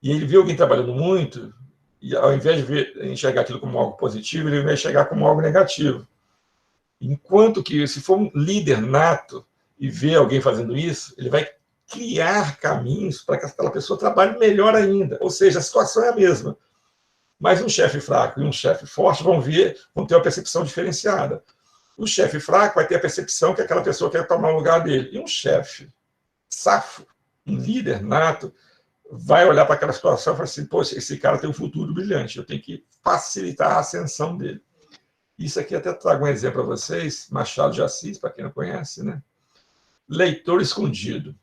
E ele vê alguém trabalhando muito, e ao invés de enxergar aquilo como algo positivo, ele vai enxergar como algo negativo. Enquanto que, se for um líder nato e vê alguém fazendo isso, ele vai criar caminhos para que aquela pessoa trabalhe melhor ainda. Ou seja, a situação é a mesma. Mas um chefe fraco e um chefe forte vão ter uma percepção diferenciada. O chefe fraco vai ter a percepção que aquela pessoa quer tomar o lugar dele. E um chefe safo, um líder nato, vai olhar para aquela situação e falar assim, poxa, esse cara tem um futuro brilhante, eu tenho que facilitar a ascensão dele. Isso aqui até trago um exemplo para vocês, Machado de Assis, para quem não conhece, né? Leitor escondido.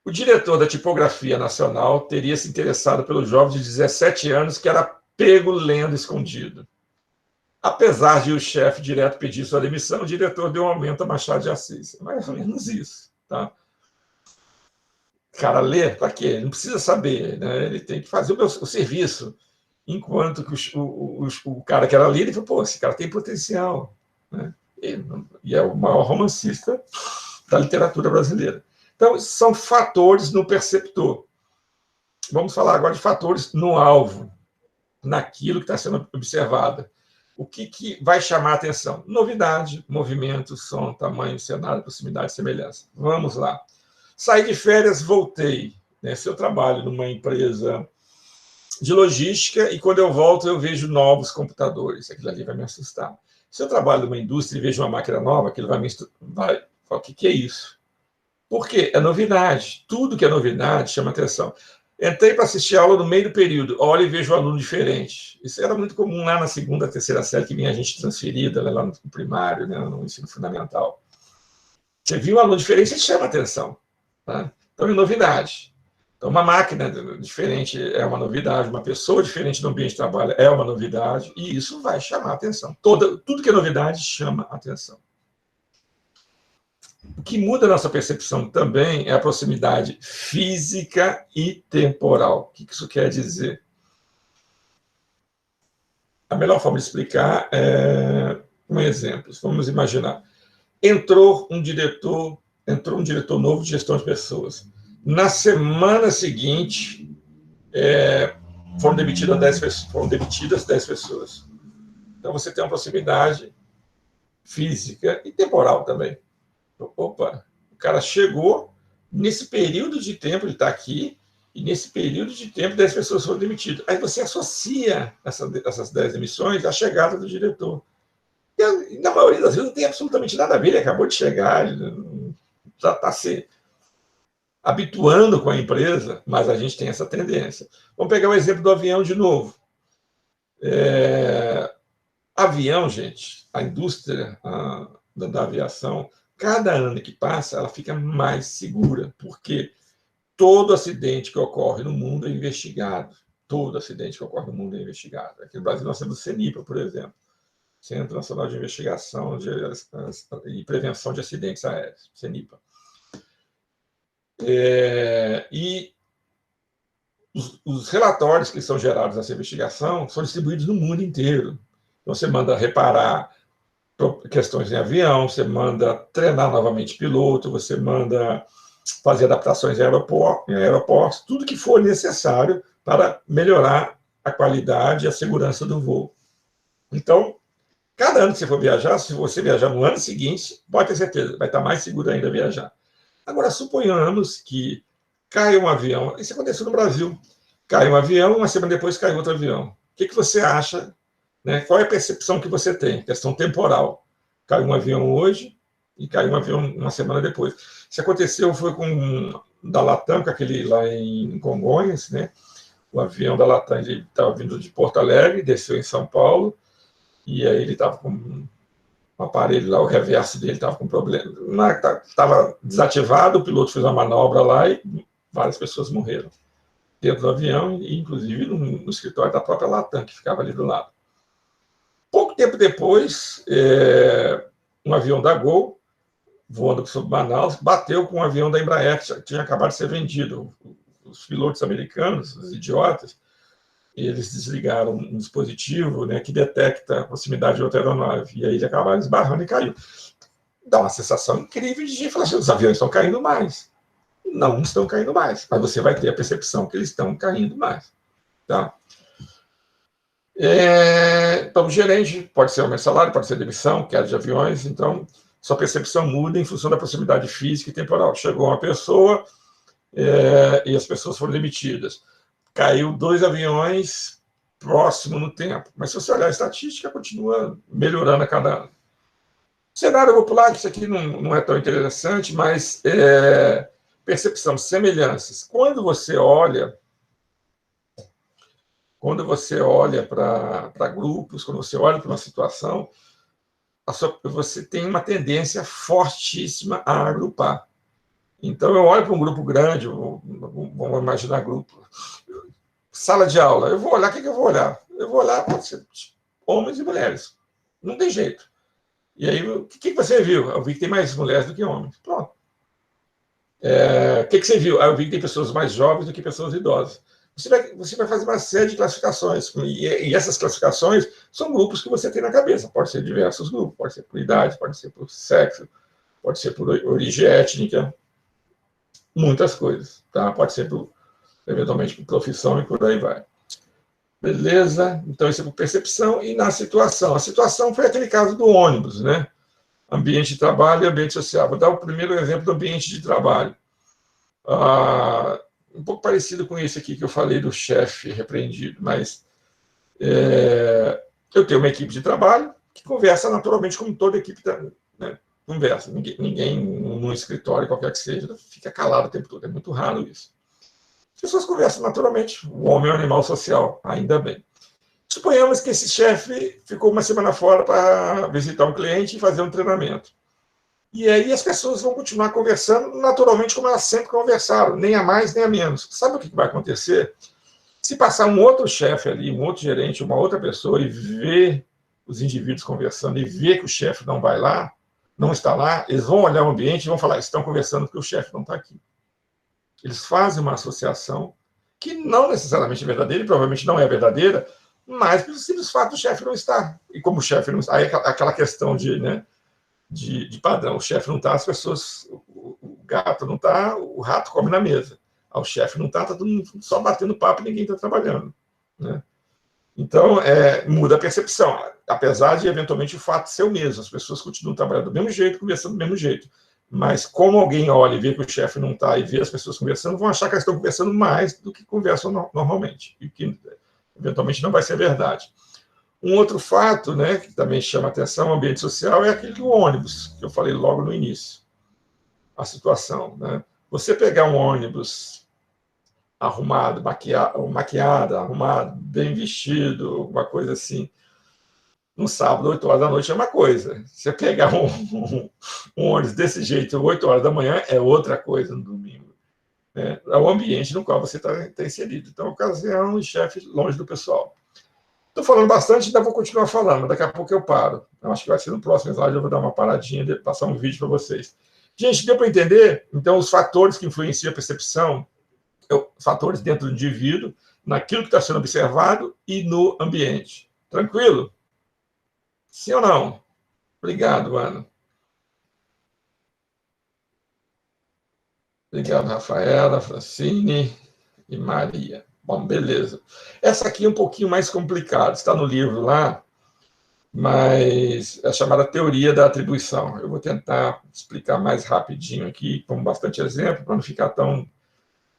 O diretor da Tipografia Nacional teria se interessado pelo jovem de 17 anos que era pego lendo escondido. Apesar de o chefe direto pedir sua demissão, o diretor deu um aumento a Machado de Assis. É mais ou menos isso. Tá? O cara lê, para quê? Não precisa saber. Né? Ele tem que fazer o serviço. Enquanto que o cara que era líder falou, pô, esse cara tem potencial. Né? E é o maior romancista da literatura brasileira. Então, são fatores no perceptor. Vamos falar agora de fatores no alvo, naquilo que está sendo observado. O que vai chamar a atenção? Novidade, movimento, som, tamanho, cenário, proximidade, semelhança. Vamos lá. Saí de férias, voltei. Né? Se eu trabalho numa empresa de logística e quando eu volto eu vejo novos computadores, aquilo ali vai me assustar. Se eu trabalho numa indústria e vejo uma máquina nova, aquilo vai o que é isso? Porque é novidade. Tudo que é novidade chama atenção. Entrei para assistir a aula no meio do período, olho e vejo um aluno diferente. Isso era muito comum lá na segunda, terceira série, que vinha gente transferida, lá no primário, né, no ensino fundamental. Você viu um aluno diferente, você chama atenção. Tá? Então, é novidade. Então, uma máquina diferente é uma novidade, uma pessoa diferente no ambiente de trabalho é uma novidade, e isso vai chamar atenção. Tudo que é novidade chama atenção. O que muda a nossa percepção também é a proximidade física e temporal. O que isso quer dizer? A melhor forma de explicar é um exemplo. Vamos imaginar. Entrou um diretor novo de gestão de pessoas. Na semana seguinte, foram demitidas 10 pessoas. Então, você tem uma proximidade física e temporal também. Opa, o cara chegou, nesse período de tempo ele está aqui, e nesse período de tempo 10 pessoas foram demitidas. Aí você associa essas 10 demissões à chegada do diretor. E, na maioria das vezes não tem absolutamente nada a ver, ele acabou de chegar, já está se habituando com a empresa, mas a gente tem essa tendência. Vamos pegar o exemplo do avião de novo. Avião, gente, a indústria da aviação, cada ano que passa, ela fica mais segura, porque todo acidente que ocorre no mundo é investigado. Todo acidente que ocorre no mundo é investigado. Aqui no Brasil nós temos o CENIPA, por exemplo. Centro Nacional de Investigação e Prevenção de Acidentes Aéreos, CENIPA. E os relatórios que são gerados nessa investigação são distribuídos no mundo inteiro. Então, você manda reparar questões em avião, você manda treinar novamente piloto, você manda fazer adaptações em aeroportos, tudo que for necessário para melhorar a qualidade e a segurança do voo. Então, cada ano que você for viajar, se você viajar no ano seguinte, pode ter certeza, vai estar mais seguro ainda viajar. Agora, suponhamos que cai um avião, isso aconteceu no Brasil, cai um avião, uma semana depois cai outro avião. O que você acha? Né? Qual é a percepção que você tem? Questão temporal. Cai um avião hoje e cai um avião uma semana depois. Isso aconteceu foi com da Latam, com aquele lá em Congonhas, né? O avião da Latam estava vindo de Porto Alegre, desceu em São Paulo, e aí ele estava com um aparelho lá, o reverso dele estava com problema. Estava desativado, o piloto fez uma manobra lá e várias pessoas morreram dentro do avião, e inclusive no escritório da própria Latam, que ficava ali do lado. Pouco tempo depois, um avião da Gol, voando sobre Manaus, bateu com um avião da Embraer, que tinha acabado de ser vendido. Os pilotos americanos, os idiotas, eles desligaram um dispositivo, né, que detecta a proximidade de outra aeronave, e aí eles acabaram esbarrando e caiu. Dá uma sensação incrível de falar assim, os aviões estão caindo mais. Não estão caindo mais, mas você vai ter a percepção que eles estão caindo mais. Tá? Então, gerente pode ser aumento de salário, pode ser demissão, queda de aviões, então sua percepção muda em função da proximidade física e temporal. Chegou uma pessoa e as pessoas foram demitidas. Caiu 2 aviões próximo no tempo, mas se você olhar a estatística, continua melhorando a cada ano. Cenário, eu vou pular, que isso aqui não é tão interessante, mas percepção, semelhanças. Quando você olha para grupos, quando você olha para uma situação, você tem uma tendência fortíssima a agrupar. Então, eu olho para um grupo grande, vamos imaginar grupo, sala de aula, eu vou olhar, o que eu vou olhar? Eu vou olhar, pode ser homens e mulheres. Não tem jeito. E aí, o que você viu? Eu vi que tem mais mulheres do que homens. Pronto. O que você viu? Eu vi que tem pessoas mais jovens do que pessoas idosas. Você vai fazer uma série de classificações, e essas classificações são grupos que você tem na cabeça. Pode ser diversos grupos, pode ser por idade, pode ser por sexo, pode ser por origem étnica, muitas coisas. Tá? Pode ser, eventualmente, por profissão e por aí vai. Beleza? Então, isso é por percepção. E na situação. A situação foi aquele caso do ônibus, né? Ambiente de trabalho e ambiente social. Vou dar o primeiro exemplo do ambiente de trabalho. Um pouco parecido com esse aqui que eu falei do chefe repreendido, mas eu tenho uma equipe de trabalho que conversa naturalmente como toda equipe, né, conversa. Ninguém num escritório, qualquer que seja, fica calado o tempo todo. É muito raro isso. As pessoas conversam naturalmente. O homem é um animal social, ainda bem. Suponhamos que esse chefe ficou uma semana fora para visitar um cliente e fazer um treinamento. E aí as pessoas vão continuar conversando naturalmente como elas sempre conversaram, nem a mais nem a menos. Sabe o que vai acontecer? Se passar um outro chefe ali, um outro gerente, uma outra pessoa e ver os indivíduos conversando e ver que o chefe não vai lá, não está lá, eles vão olhar o ambiente e vão falar, estão conversando porque o chefe não está aqui. Eles fazem uma associação que não necessariamente é verdadeira, e provavelmente não é verdadeira, mas pelo simples fato do chefe não estar. E como o chefe não está, aí aquela questão de padrão, o chefe não está, as pessoas, o gato não está, o rato come na mesa. O chefe não está, está todo mundo só batendo papo e ninguém está trabalhando. Né? Então, muda a percepção, apesar de, eventualmente, o fato ser o mesmo. As pessoas continuam trabalhando do mesmo jeito, conversando do mesmo jeito. Mas como alguém olha e vê que o chefe não está e vê as pessoas conversando, vão achar que elas estão conversando mais do que conversam normalmente, e que, eventualmente, não vai ser verdade. Um outro fato, né, que também chama atenção no ambiente social é aquele do ônibus, que eu falei logo no início. A situação. Né? Você pegar um ônibus arrumado, maquiado, arrumado, bem vestido, uma coisa assim, no sábado, 8 horas da noite, é uma coisa. Você pegar um ônibus desse jeito, 8 horas da manhã, é outra coisa no domingo. Né? É o ambiente no qual você está inserido. Então, ocasião e chefe longe do pessoal. Estou falando bastante, ainda vou continuar falando, mas daqui a pouco eu paro. Eu acho que vai ser no próximo slide, eu vou dar uma paradinha, passar um vídeo para vocês. Gente, deu para entender? Então, os fatores que influenciam a percepção, fatores dentro do indivíduo, naquilo que está sendo observado e no ambiente. Tranquilo? Sim ou não? Obrigado, Ana. Obrigado, Rafaela, Francine e Maria. Bom, beleza. Essa aqui é um pouquinho mais complicada, está no livro lá, mas é chamada teoria da atribuição. Eu vou tentar explicar mais rapidinho aqui, com bastante exemplo, para não ficar tão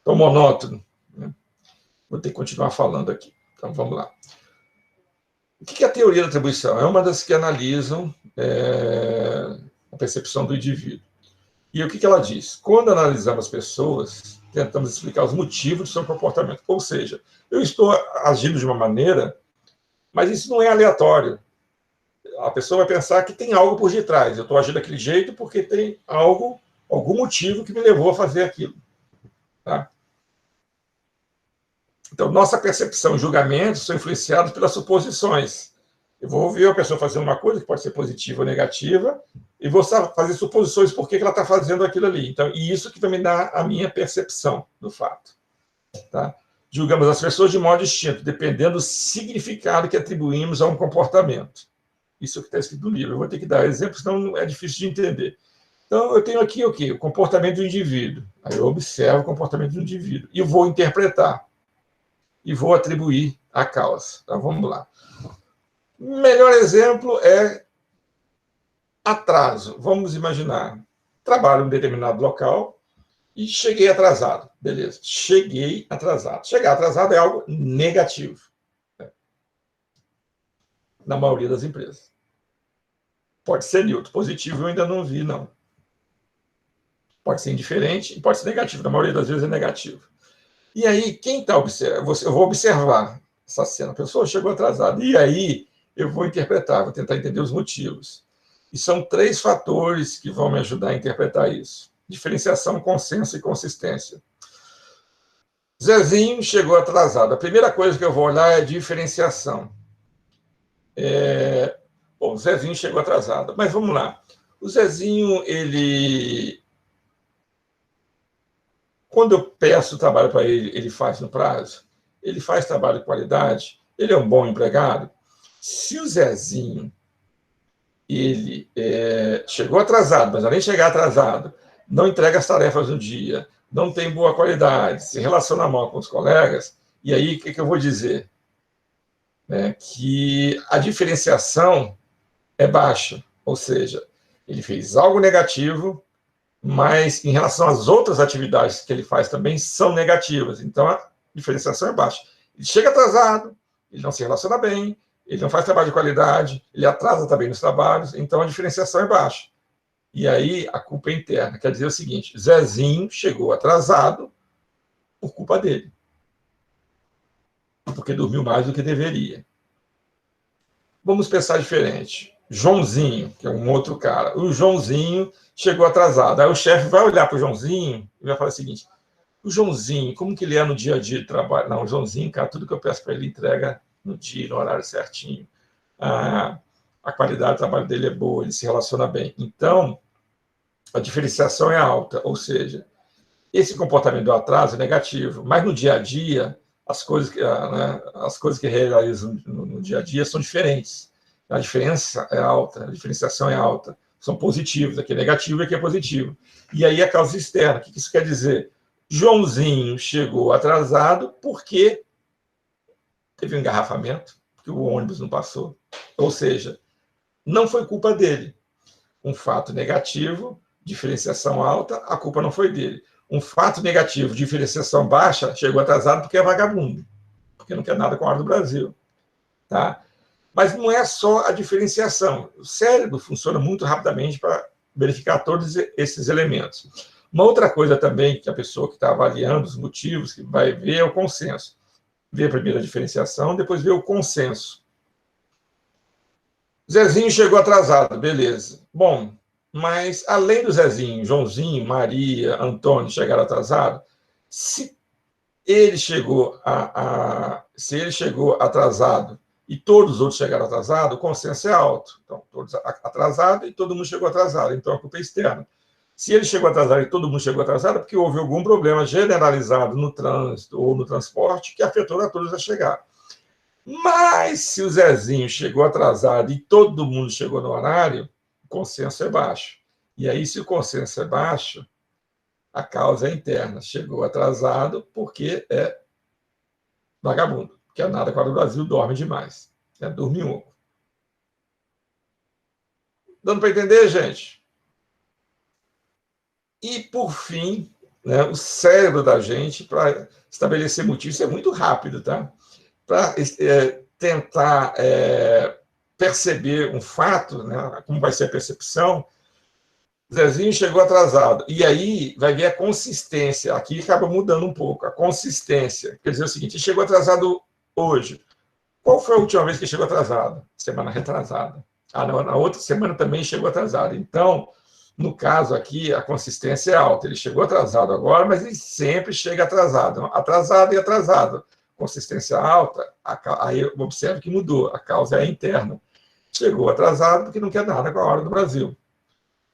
monótono, né? Vou ter que continuar falando aqui. Então, vamos lá. O que é a teoria da atribuição? É uma das que analisam a percepção do indivíduo. E o que ela diz? Quando analisamos pessoas, tentamos explicar os motivos do seu comportamento. Ou seja, eu estou agindo de uma maneira, mas isso não é aleatório. A pessoa vai pensar que tem algo por detrás. Eu estou agindo daquele jeito porque tem algum motivo que me levou a fazer aquilo. Tá? Então, nossa percepção e julgamentos são influenciados pelas suposições. Eu vou ouvir a pessoa fazendo uma coisa que pode ser positiva ou negativa, e vou fazer suposições por que ela está fazendo aquilo ali. Então, e isso que também dá a minha percepção do fato. Tá? Julgamos as pessoas de modo distinto, dependendo do significado que atribuímos a um comportamento. Isso que está escrito no livro. Eu vou ter que dar exemplos, senão é difícil de entender. Então, eu tenho aqui o quê? O comportamento do indivíduo. Aí eu observo o comportamento do indivíduo e vou interpretar. E vou atribuir a causa. Então, vamos lá. O melhor exemplo é atraso. Vamos imaginar, trabalho em um determinado local e cheguei atrasado. Beleza, cheguei atrasado. Chegar atrasado é algo negativo, né? Na maioria das empresas. Pode ser neutro, positivo eu ainda não vi, não. Pode ser indiferente e pode ser negativo. Na maioria das vezes é negativo. E aí, quem está observando? Eu vou observar essa cena. A pessoa chegou atrasada. E aí, eu vou interpretar, vou tentar entender os motivos. E são 3 fatores que vão me ajudar a interpretar isso: diferenciação, consenso e consistência. Zezinho chegou atrasado. A primeira coisa que eu vou olhar é diferenciação. Bom, Zezinho chegou atrasado. Mas vamos lá. O Zezinho, quando eu peço trabalho para ele, ele faz no prazo, ele faz trabalho de qualidade, ele é um bom empregado. Se o Zezinho ele chegou atrasado, mas além de chegar atrasado, não entrega as tarefas no dia, não tem boa qualidade, se relaciona mal com os colegas, e aí o que eu vou dizer? Que a diferenciação é baixa, ou seja, ele fez algo negativo, mas em relação às outras atividades que ele faz também são negativas. Então, a diferenciação é baixa. Ele chega atrasado, ele não se relaciona bem, ele não faz trabalho de qualidade, ele atrasa também nos trabalhos, então a diferenciação é baixa. E aí a culpa é interna. Quer dizer o seguinte: Zezinho chegou atrasado por culpa dele, porque dormiu mais do que deveria. Vamos pensar diferente. Joãozinho, que é um outro cara. O Joãozinho chegou atrasado. Aí o chefe vai olhar para o Joãozinho e vai falar o seguinte: o Joãozinho, como que ele é no dia a dia de trabalho? Não, o Joãozinho, cara, tudo que eu peço para ele entrega no dia, no horário certinho. A qualidade do trabalho dele é boa, ele se relaciona bem. Então, a diferenciação é alta, ou seja, esse comportamento do atraso é negativo, mas no dia a dia, as coisas que realizam no dia a dia são diferentes. A diferença é alta, a diferenciação é alta. São positivos, aqui é negativo e aqui é positivo. E aí a causa externa, o que isso quer dizer? Joãozinho chegou atrasado porque teve um engarrafamento, porque o ônibus não passou. Ou seja, não foi culpa dele. Um fato negativo, diferenciação alta, a culpa não foi dele. Um fato negativo, diferenciação baixa, chegou atrasado porque é vagabundo, porque não quer nada com a hora do Brasil. Tá? Mas não é só a diferenciação. O cérebro funciona muito rapidamente para verificar todos esses elementos. Uma outra coisa também que a pessoa que está avaliando os motivos que vai ver é o consenso. Vê primeiro a diferenciação, depois vê o consenso. Zezinho chegou atrasado, beleza. Bom, mas além do Zezinho, Joãozinho, Maria, Antônio chegaram atrasados, se ele chegou atrasado e todos os outros chegaram atrasados, o consenso é alto. Então, todos atrasados e todo mundo chegou atrasado. Então, a culpa é externa. Se ele chegou atrasado e todo mundo chegou atrasado, é porque houve algum problema generalizado no trânsito ou no transporte que afetou a todos a chegar. Mas, se o Zezinho chegou atrasado e todo mundo chegou no horário, o consenso é baixo. E aí, se o consenso é baixo, a causa é interna. Chegou atrasado porque é vagabundo, que é nada para o Brasil, dorme demais. É dorminhoco. Dando para entender, gente? E, por fim, né, o cérebro da gente, para estabelecer motivos, isso é muito rápido, tá? Para tentar perceber um fato, né, como vai ser a percepção, Zezinho chegou atrasado. E aí vai ver a consistência. Aqui acaba mudando um pouco. A consistência. Quer dizer o seguinte, ele chegou atrasado hoje. Qual foi a última vez que chegou atrasado? Semana retrasada. Não, na outra semana também chegou atrasado. Então, no caso aqui, a consistência é alta. Ele chegou atrasado agora, mas ele sempre chega atrasado. Atrasado e atrasado. Consistência alta, aí observe que mudou. A causa é interna. Chegou atrasado porque não quer nada com a hora do Brasil.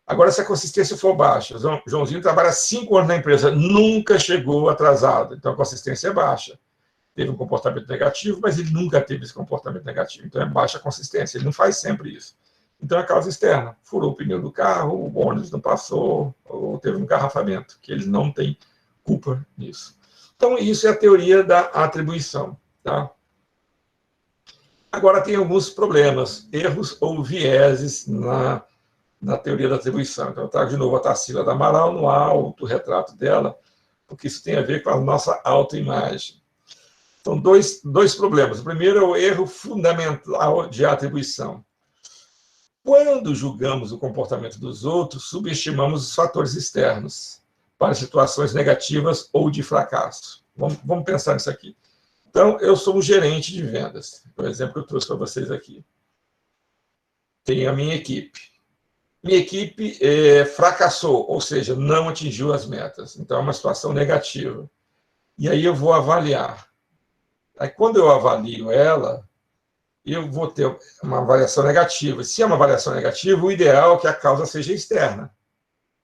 Agora, se a consistência for baixa, Joãozinho trabalha 5 anos na empresa, nunca chegou atrasado, então a consistência é baixa. Teve um comportamento negativo, mas ele nunca teve esse comportamento negativo, então é baixa a consistência, ele não faz sempre isso. Então é causa externa, furou o pneu do carro, o ônibus não passou, ou teve um engarrafamento, que ele não tem culpa nisso. Então, isso é a teoria da atribuição. Tá? Agora, tem alguns problemas, erros ou vieses na teoria da atribuição. Então, eu trago de novo a Tarsila da Amaral no autorretrato dela, porque isso tem a ver com a nossa autoimagem. Então, dois problemas. O primeiro é o erro fundamental de atribuição. Quando julgamos o comportamento dos outros, subestimamos os fatores externos para situações negativas ou de fracasso. Vamos pensar nisso aqui. Então, eu sou um gerente de vendas, por exemplo, que eu trouxe para vocês aqui. Tenho a minha equipe. Minha equipe fracassou, ou seja, não atingiu as metas. Então, é uma situação negativa. E aí eu vou avaliar. Aí, quando eu avalio ela, eu vou ter uma avaliação negativa. Se é uma avaliação negativa, o ideal é que a causa seja externa.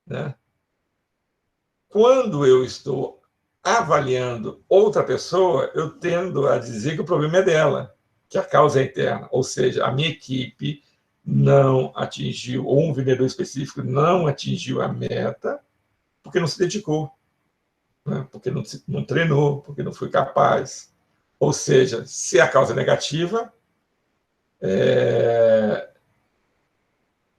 Né? Quando eu estou avaliando outra pessoa, eu tendo a dizer que o problema é dela, que a causa é interna. Ou seja, a minha equipe não atingiu, ou um vendedor específico não atingiu a meta porque não se dedicou, né? Porque não treinou, porque não foi capaz. Ou seja, se a causa é negativa,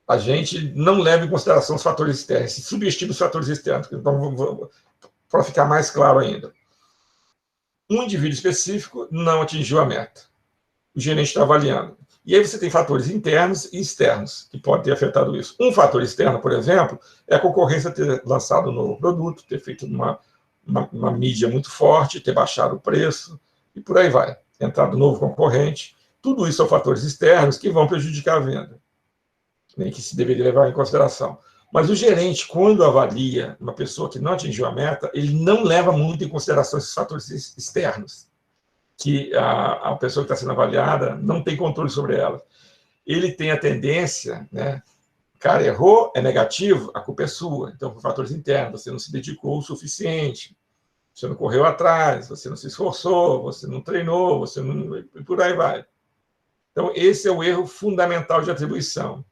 a gente não leva em consideração os fatores externos, se subestima os fatores externos. Então, para ficar mais claro ainda, um indivíduo específico não atingiu a meta. O gerente está avaliando. E aí você tem fatores internos e externos que podem ter afetado isso. Um fator externo, por exemplo, é a concorrência ter lançado um novo produto, ter feito uma mídia muito forte, ter baixado o preço, e por aí vai. Entrado um novo concorrente. Tudo isso são fatores externos que vão prejudicar a venda, nem que se deveria levar em consideração. Mas o gerente, quando avalia uma pessoa que não atingiu a meta, ele não leva muito em consideração esses fatores externos, que a pessoa que está sendo avaliada não tem controle sobre ela. Ele tem a tendência, né? O cara errou, é negativo, a culpa é sua. Então, por fatores internos, você não se dedicou o suficiente, você não correu atrás, você não se esforçou, você não treinou, você não... e por aí vai. Então, esse é o erro fundamental de atribuição.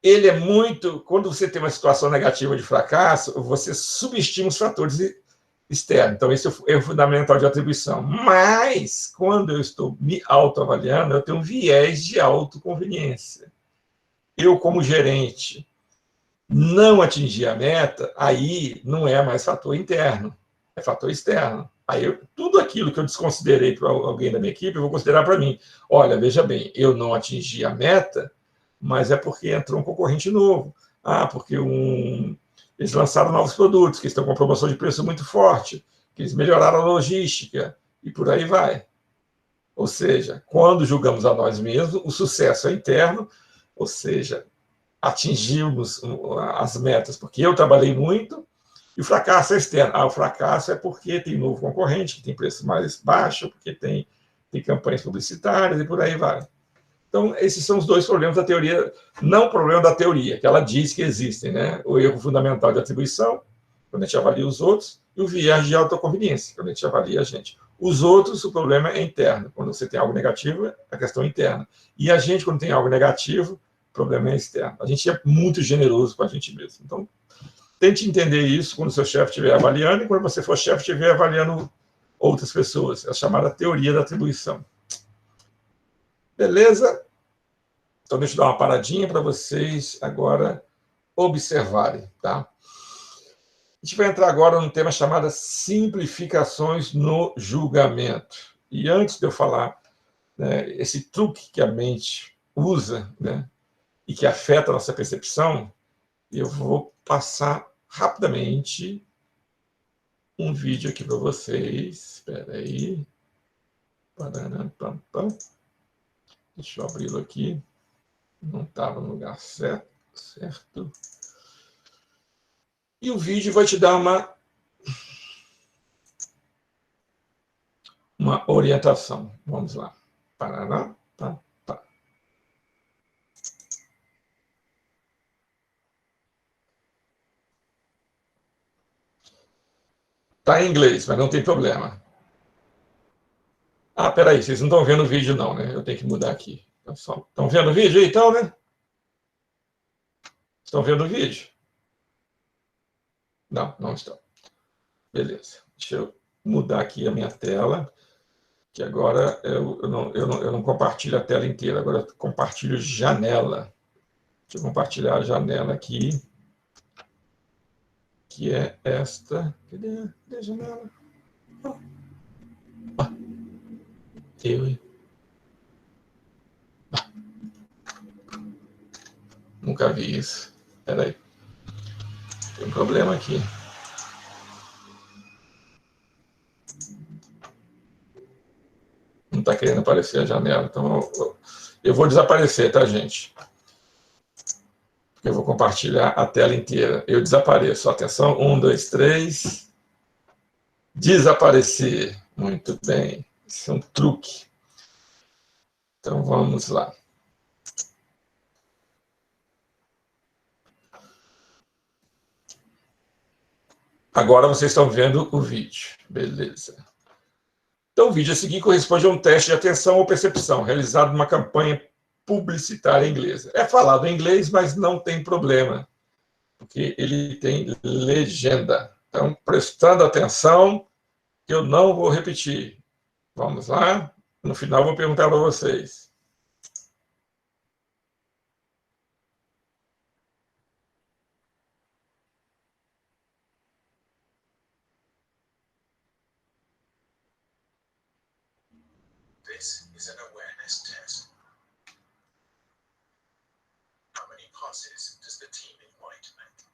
Ele é muito... Quando você tem uma situação negativa de fracasso, você subestima os fatores externos. Então, esse é o erro fundamental de atribuição. Mas, quando eu estou me autoavaliando, eu tenho um viés de autoconveniência. Eu, como gerente, não atingir a meta, aí não é mais fator interno, é fator externo. Aí tudo aquilo que eu desconsiderei para alguém da minha equipe, eu vou considerar para mim. Olha, veja bem, eu não atingi a meta, mas é porque entrou um concorrente novo. Porque eles lançaram novos produtos, que estão com uma promoção de preço muito forte, que eles melhoraram a logística, e por aí vai. Ou seja, quando julgamos a nós mesmos, o sucesso é interno, ou seja, atingimos as metas porque eu trabalhei muito, e o fracasso é externo. O fracasso é porque tem novo concorrente, que tem preço mais baixo, porque tem tem campanhas publicitárias e por aí vai. Então, esses são os dois problemas da teoria, não o problema da teoria, que ela diz que existem, né? O erro fundamental de atribuição, quando a gente avalia os outros, e o viés de autoconveniência, quando a gente avalia a gente. Os outros, o problema é interno. Quando você tem algo negativo, é a questão interna. E a gente, quando tem algo negativo, o problema é externo. A gente é muito generoso com a gente mesmo. Então, tente entender isso quando o seu chefe estiver avaliando e quando você for chefe estiver avaliando outras pessoas. É a chamada teoria da atribuição. Beleza? Então, deixa eu dar uma paradinha para vocês agora observarem, tá? A gente vai entrar agora num tema chamado simplificações no julgamento. E antes de eu falar, né, esse truque que a mente usa, né, e que afeta a nossa percepção, eu vou passar rapidamente um vídeo aqui para vocês. Espera aí. Deixa eu abri-lo aqui. Não estava no lugar certo. E o vídeo vai te dar uma orientação. Vamos lá. Parará, tá, tá. Tá em inglês, mas não tem problema. Ah, peraí, vocês não estão vendo o vídeo não, né? Eu tenho que mudar aqui. Estão vendo o vídeo aí, então, né? Estão vendo o vídeo? Não, não estão. Beleza. Deixa eu mudar aqui a minha tela, que agora eu não compartilho a tela inteira, agora eu compartilho janela. Deixa eu compartilhar a janela aqui, que é esta. Cadê a janela? Eu nunca vi isso. Espera aí. Tem um problema aqui. Não está querendo aparecer a janela. Então, eu vou desaparecer, tá, gente? Eu vou compartilhar a tela inteira. Eu desapareço. Atenção, 1, 2, 3. Desaparecer. Muito bem. Isso é um truque. Então, vamos lá. Agora vocês estão vendo o vídeo. Beleza. Então, o vídeo a seguir corresponde a um teste de atenção ou percepção, realizado numa campanha publicitária inglesa. É falado em inglês, mas não tem problema, porque ele tem legenda. Então, prestando atenção, eu não vou repetir. Vamos lá? No final, eu vou perguntar para vocês. This is an awareness test. How many passes does the team in white make?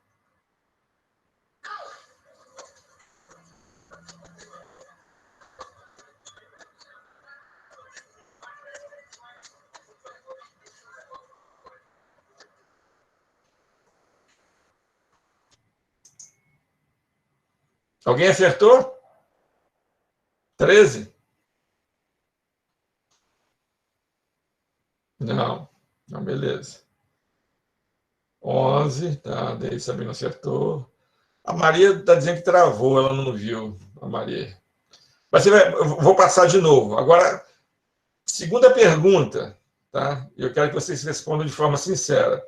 Alguém acertou? 13? Não. Não, beleza. 11, tá, daí Sabina acertou. A Maria está dizendo que travou, ela não viu, a Maria. Mas eu vou passar de novo. Agora, segunda pergunta, tá? Eu quero que vocês respondam de forma sincera.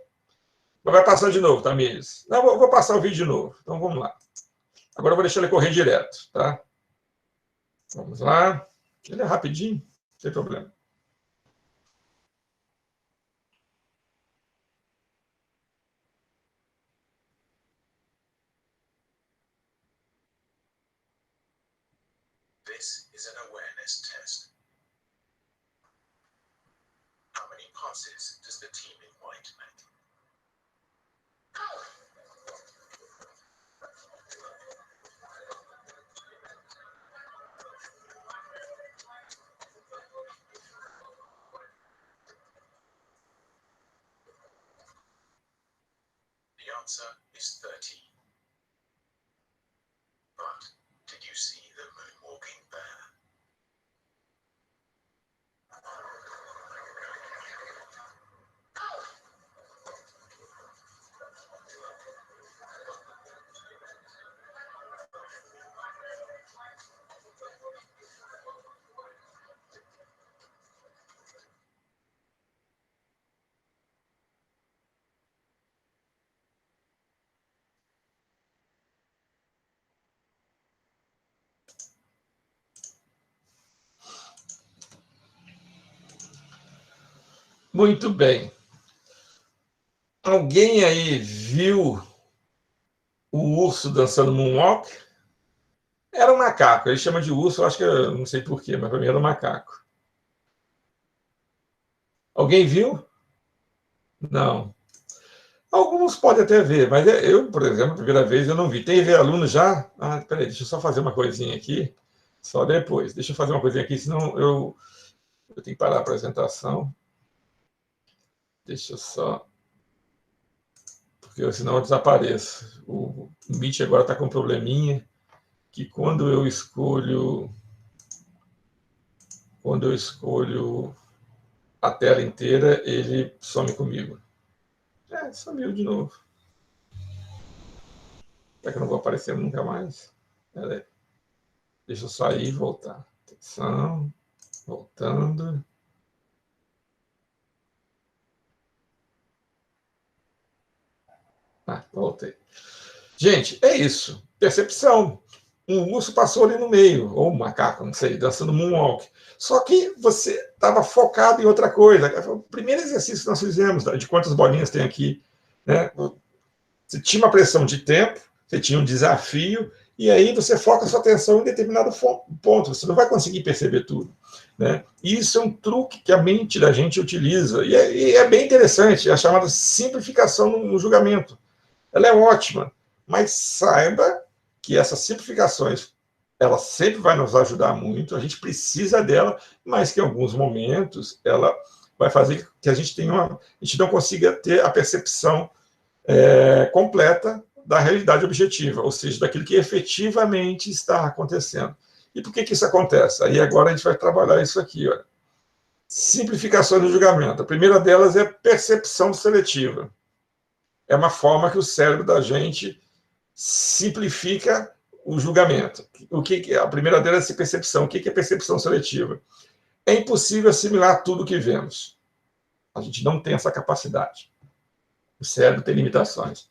Mas vai passar de novo, Tamires? Não, vou passar o vídeo de novo. Então, vamos lá. Agora eu vou deixar ele correr direto, tá? Vamos lá. Ele é rapidinho, sem problema. This is an awareness test. How many passes does the team in white make? The answer is 13. But did you see the moonwalking bear? Muito bem. Alguém aí viu o urso dançando moonwalk? Era um macaco. Ele chama de urso, eu acho que eu não sei porquê, mas para mim era um macaco. Alguém viu? Não. Alguns podem até ver, mas eu, por exemplo, a primeira vez eu não vi. Tem ver aluno já? Ah, peraí, deixa eu só fazer uma coisinha aqui. Só depois. Deixa eu fazer uma coisinha aqui, senão eu tenho que parar a apresentação. Deixa eu só. Porque senão eu desapareço. O Meet agora está com um probleminha que quando eu escolho a tela inteira, ele some comigo. Sumiu de novo. Será que eu não vou aparecer nunca mais? Peraí. Deixa eu sair e voltar. Atenção. Voltando. Voltei. Gente, é isso. Percepção. Um urso passou ali no meio, ou um macaco, não sei, dançando moonwalk. Só que você estava focado em outra coisa. O primeiro exercício que nós fizemos, de quantas bolinhas tem aqui, né? Você tinha uma pressão de tempo, você tinha um desafio, e aí você foca a sua atenção em determinado ponto. Você não vai conseguir perceber tudo. Né? E isso é um truque que a mente da gente utiliza, e é bem interessante, é a chamada simplificação no julgamento. Ela é ótima, mas saiba que essas simplificações, ela sempre vai nos ajudar muito, a gente precisa dela, mas que em alguns momentos ela vai fazer que a gente não consiga ter a percepção completa da realidade objetiva, ou seja, daquilo que efetivamente está acontecendo. E por que isso acontece? Aí agora a gente vai trabalhar isso aqui. Olha. Simplificação do julgamento. A primeira delas é percepção seletiva. É uma forma que o cérebro da gente simplifica o julgamento. A primeira delas é percepção. O que é percepção seletiva? É impossível assimilar tudo que vemos. A gente não tem essa capacidade. O cérebro tem limitações.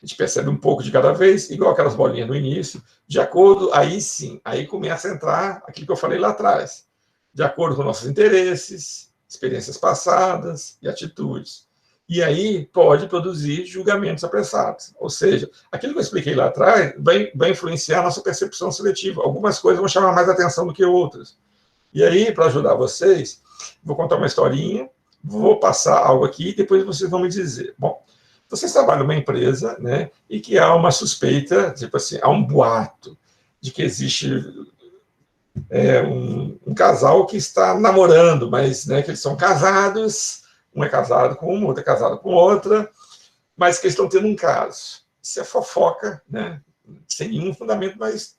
A gente percebe um pouco de cada vez, igual aquelas bolinhas no início, de acordo, aí sim, aí começa a entrar aquilo que eu falei lá atrás, de acordo com nossos interesses, experiências passadas e atitudes. E aí pode produzir julgamentos apressados. Ou seja, aquilo que eu expliquei lá atrás vai influenciar a nossa percepção seletiva. Algumas coisas vão chamar mais atenção do que outras. E aí, para ajudar vocês, vou contar uma historinha, vou passar algo aqui e depois vocês vão me dizer. Bom, vocês trabalham numa empresa, né, e que há uma suspeita, tipo assim, há um boato de que existe um casal que está namorando, mas né, que eles são casados, um é casado com uma, outro é casado com outra, mas que eles estão tendo um caso. Isso é fofoca, né, sem nenhum fundamento, mas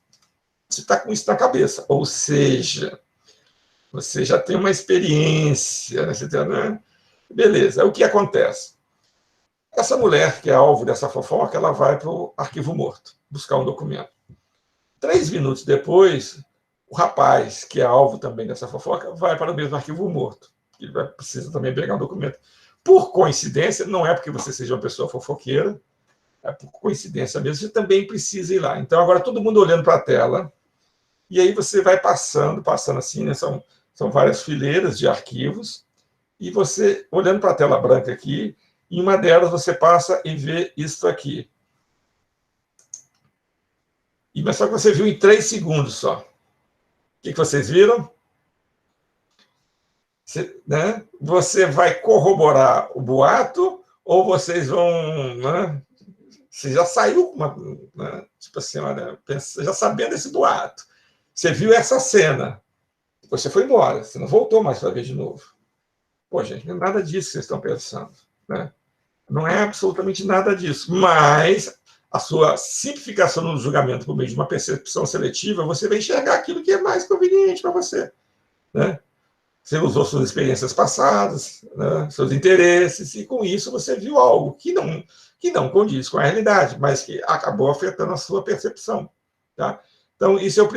você está com isso na cabeça. Ou seja, você já tem uma experiência, né, você tem, né? Beleza, o que acontece? Essa mulher, que é alvo dessa fofoca, ela vai para o arquivo morto, buscar um documento. 3 minutos depois, o rapaz, que é alvo também dessa fofoca, vai para o mesmo arquivo morto. Ele precisa também pegar um documento. Por coincidência, não é porque você seja uma pessoa fofoqueira, é por coincidência mesmo, você também precisa ir lá. Então, agora todo mundo olhando para a tela, e aí você vai passando assim, né? São várias fileiras de arquivos, e você, olhando para a tela branca aqui, em uma delas você passa e vê isso aqui. Mas só que você viu em 3 segundos só. O que vocês viram? Você vai corroborar o boato ou vocês vão... Né? Você já saiu, né? Tipo assim, olha, já sabendo esse boato. Você viu essa cena. Você foi embora. Você não voltou mais para ver de novo. Pô, gente, não é nada disso que vocês estão pensando. Né? Não é absolutamente nada disso. Mas a sua simplificação no julgamento por meio de uma percepção seletiva, você vai enxergar aquilo que é mais conveniente para você. Né? Você usou suas experiências passadas, né? Seus interesses, e com isso você viu algo que não condiz com a realidade, mas que acabou afetando a sua percepção. Tá? Então, isso é a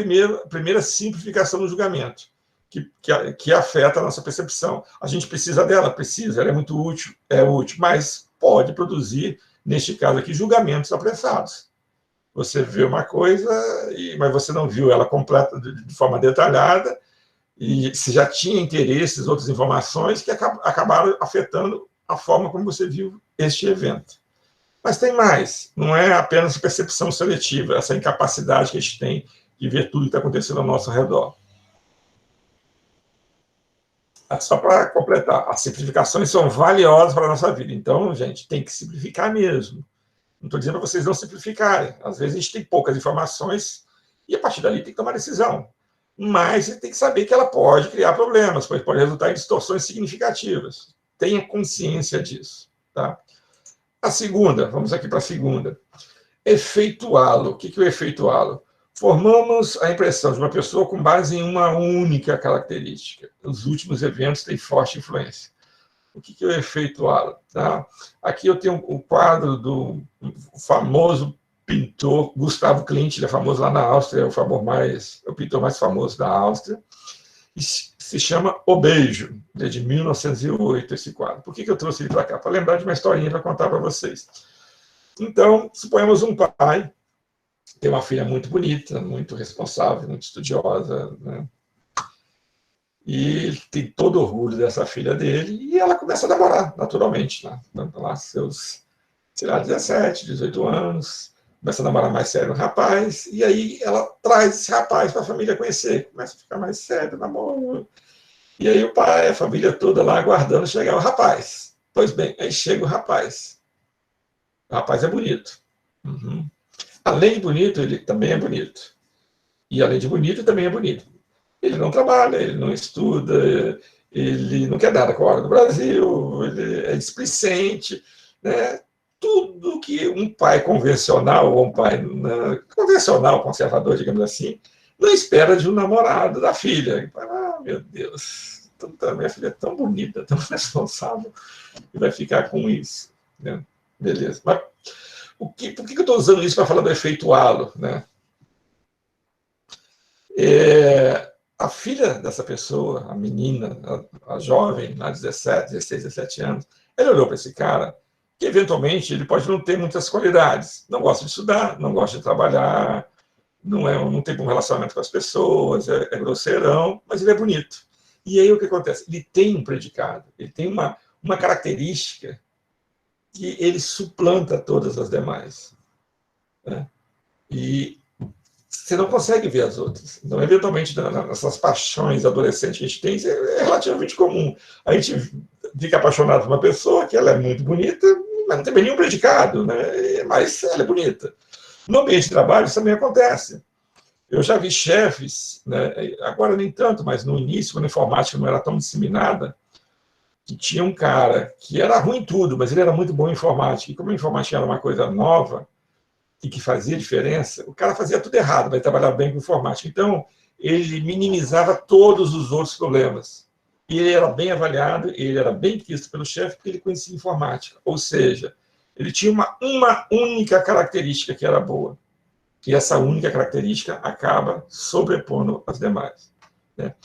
primeira simplificação no julgamento, que afeta a nossa percepção. A gente precisa dela? Precisa, ela é muito útil, mas pode produzir, neste caso aqui, julgamentos apressados. Você vê uma coisa, mas você não viu ela completa de forma detalhada, E se já tinha interesses, outras informações que acabaram afetando a forma como você viu este evento. Mas tem mais, não é apenas percepção seletiva, essa incapacidade que a gente tem de ver tudo que está acontecendo ao nosso redor. Só para completar, as simplificações são valiosas para a nossa vida. Então, gente, tem que simplificar mesmo. Não estou dizendo para vocês não simplificarem. Às vezes a gente tem poucas informações e a partir dali tem que tomar decisão. Mas você tem que saber que ela pode criar problemas, pode resultar em distorções significativas. Tenha consciência disso. Tá? A segunda, vamos aqui para a segunda. Efeito halo. O que é o efeito halo? Formamos a impressão de uma pessoa com base em uma única característica. Os últimos eventos têm forte influência. O que é o efeito halo? Tá? Aqui eu tenho o quadro do famoso pintor Gustavo Klimt, ele é famoso lá na Áustria, é o pintor mais famoso da Áustria, e se chama O Beijo, é de 1908 esse quadro. Por que eu trouxe ele para cá? Para lembrar de uma historinha para contar para vocês. Então, suponhamos um pai tem uma filha muito bonita, muito responsável, muito estudiosa, né? E ele tem todo orgulho dessa filha dele, e ela começa a namorar, naturalmente, né? Lá seus, sei lá, 17, 18 anos, começa a namorar mais sério o rapaz, e aí ela traz esse rapaz para a família conhecer, começa a ficar mais sério o namoro, e aí o pai, a família toda lá aguardando chegar o rapaz. Pois bem, aí chega o rapaz. O rapaz é bonito. Uhum. Além de bonito, ele também é bonito. E além de bonito, também é bonito. Ele não trabalha, ele não estuda, ele não quer nada com a hora do Brasil, ele é displicente, né? Tudo que um pai convencional, ou um pai, né, convencional, conservador, digamos assim, não espera de um namorado da filha. Ah, meu Deus, minha filha é tão bonita, tão responsável, e vai ficar com isso. Né? Beleza. Mas por que eu estou usando isso para falar do efeito halo? Né? A filha dessa pessoa, a menina, a jovem, lá 17, 16, 17 anos, ela olhou para esse cara, que eventualmente ele pode não ter muitas qualidades. Não gosta de estudar, não gosta de trabalhar, não tem bom relacionamento com as pessoas, é grosseirão, mas ele é bonito. E aí o que acontece? Ele tem um predicado, ele tem uma característica que ele suplanta todas as demais. Né? E você não consegue ver as outras. Então, eventualmente, nessas paixões adolescentes que a gente tem, é relativamente comum. A gente fica apaixonado por uma pessoa que ela é muito bonita, mas não tem nenhum predicado, né? Mas ela é bonita. No ambiente de trabalho, isso também acontece. Eu já vi chefes, né? Agora nem tanto, mas no início, quando a informática não era tão disseminada, que tinha um cara que era ruim em tudo, mas ele era muito bom em informática. E como a informática era uma coisa nova e que fazia diferença, o cara fazia tudo errado, mas trabalhava bem com informática. Então, ele minimizava todos os outros problemas. E ele era bem avaliado, ele era bem quisto pelo chefe, porque ele conhecia informática. Ou seja, ele tinha uma única característica que era boa. E essa única característica acaba sobrepondo as demais. Né?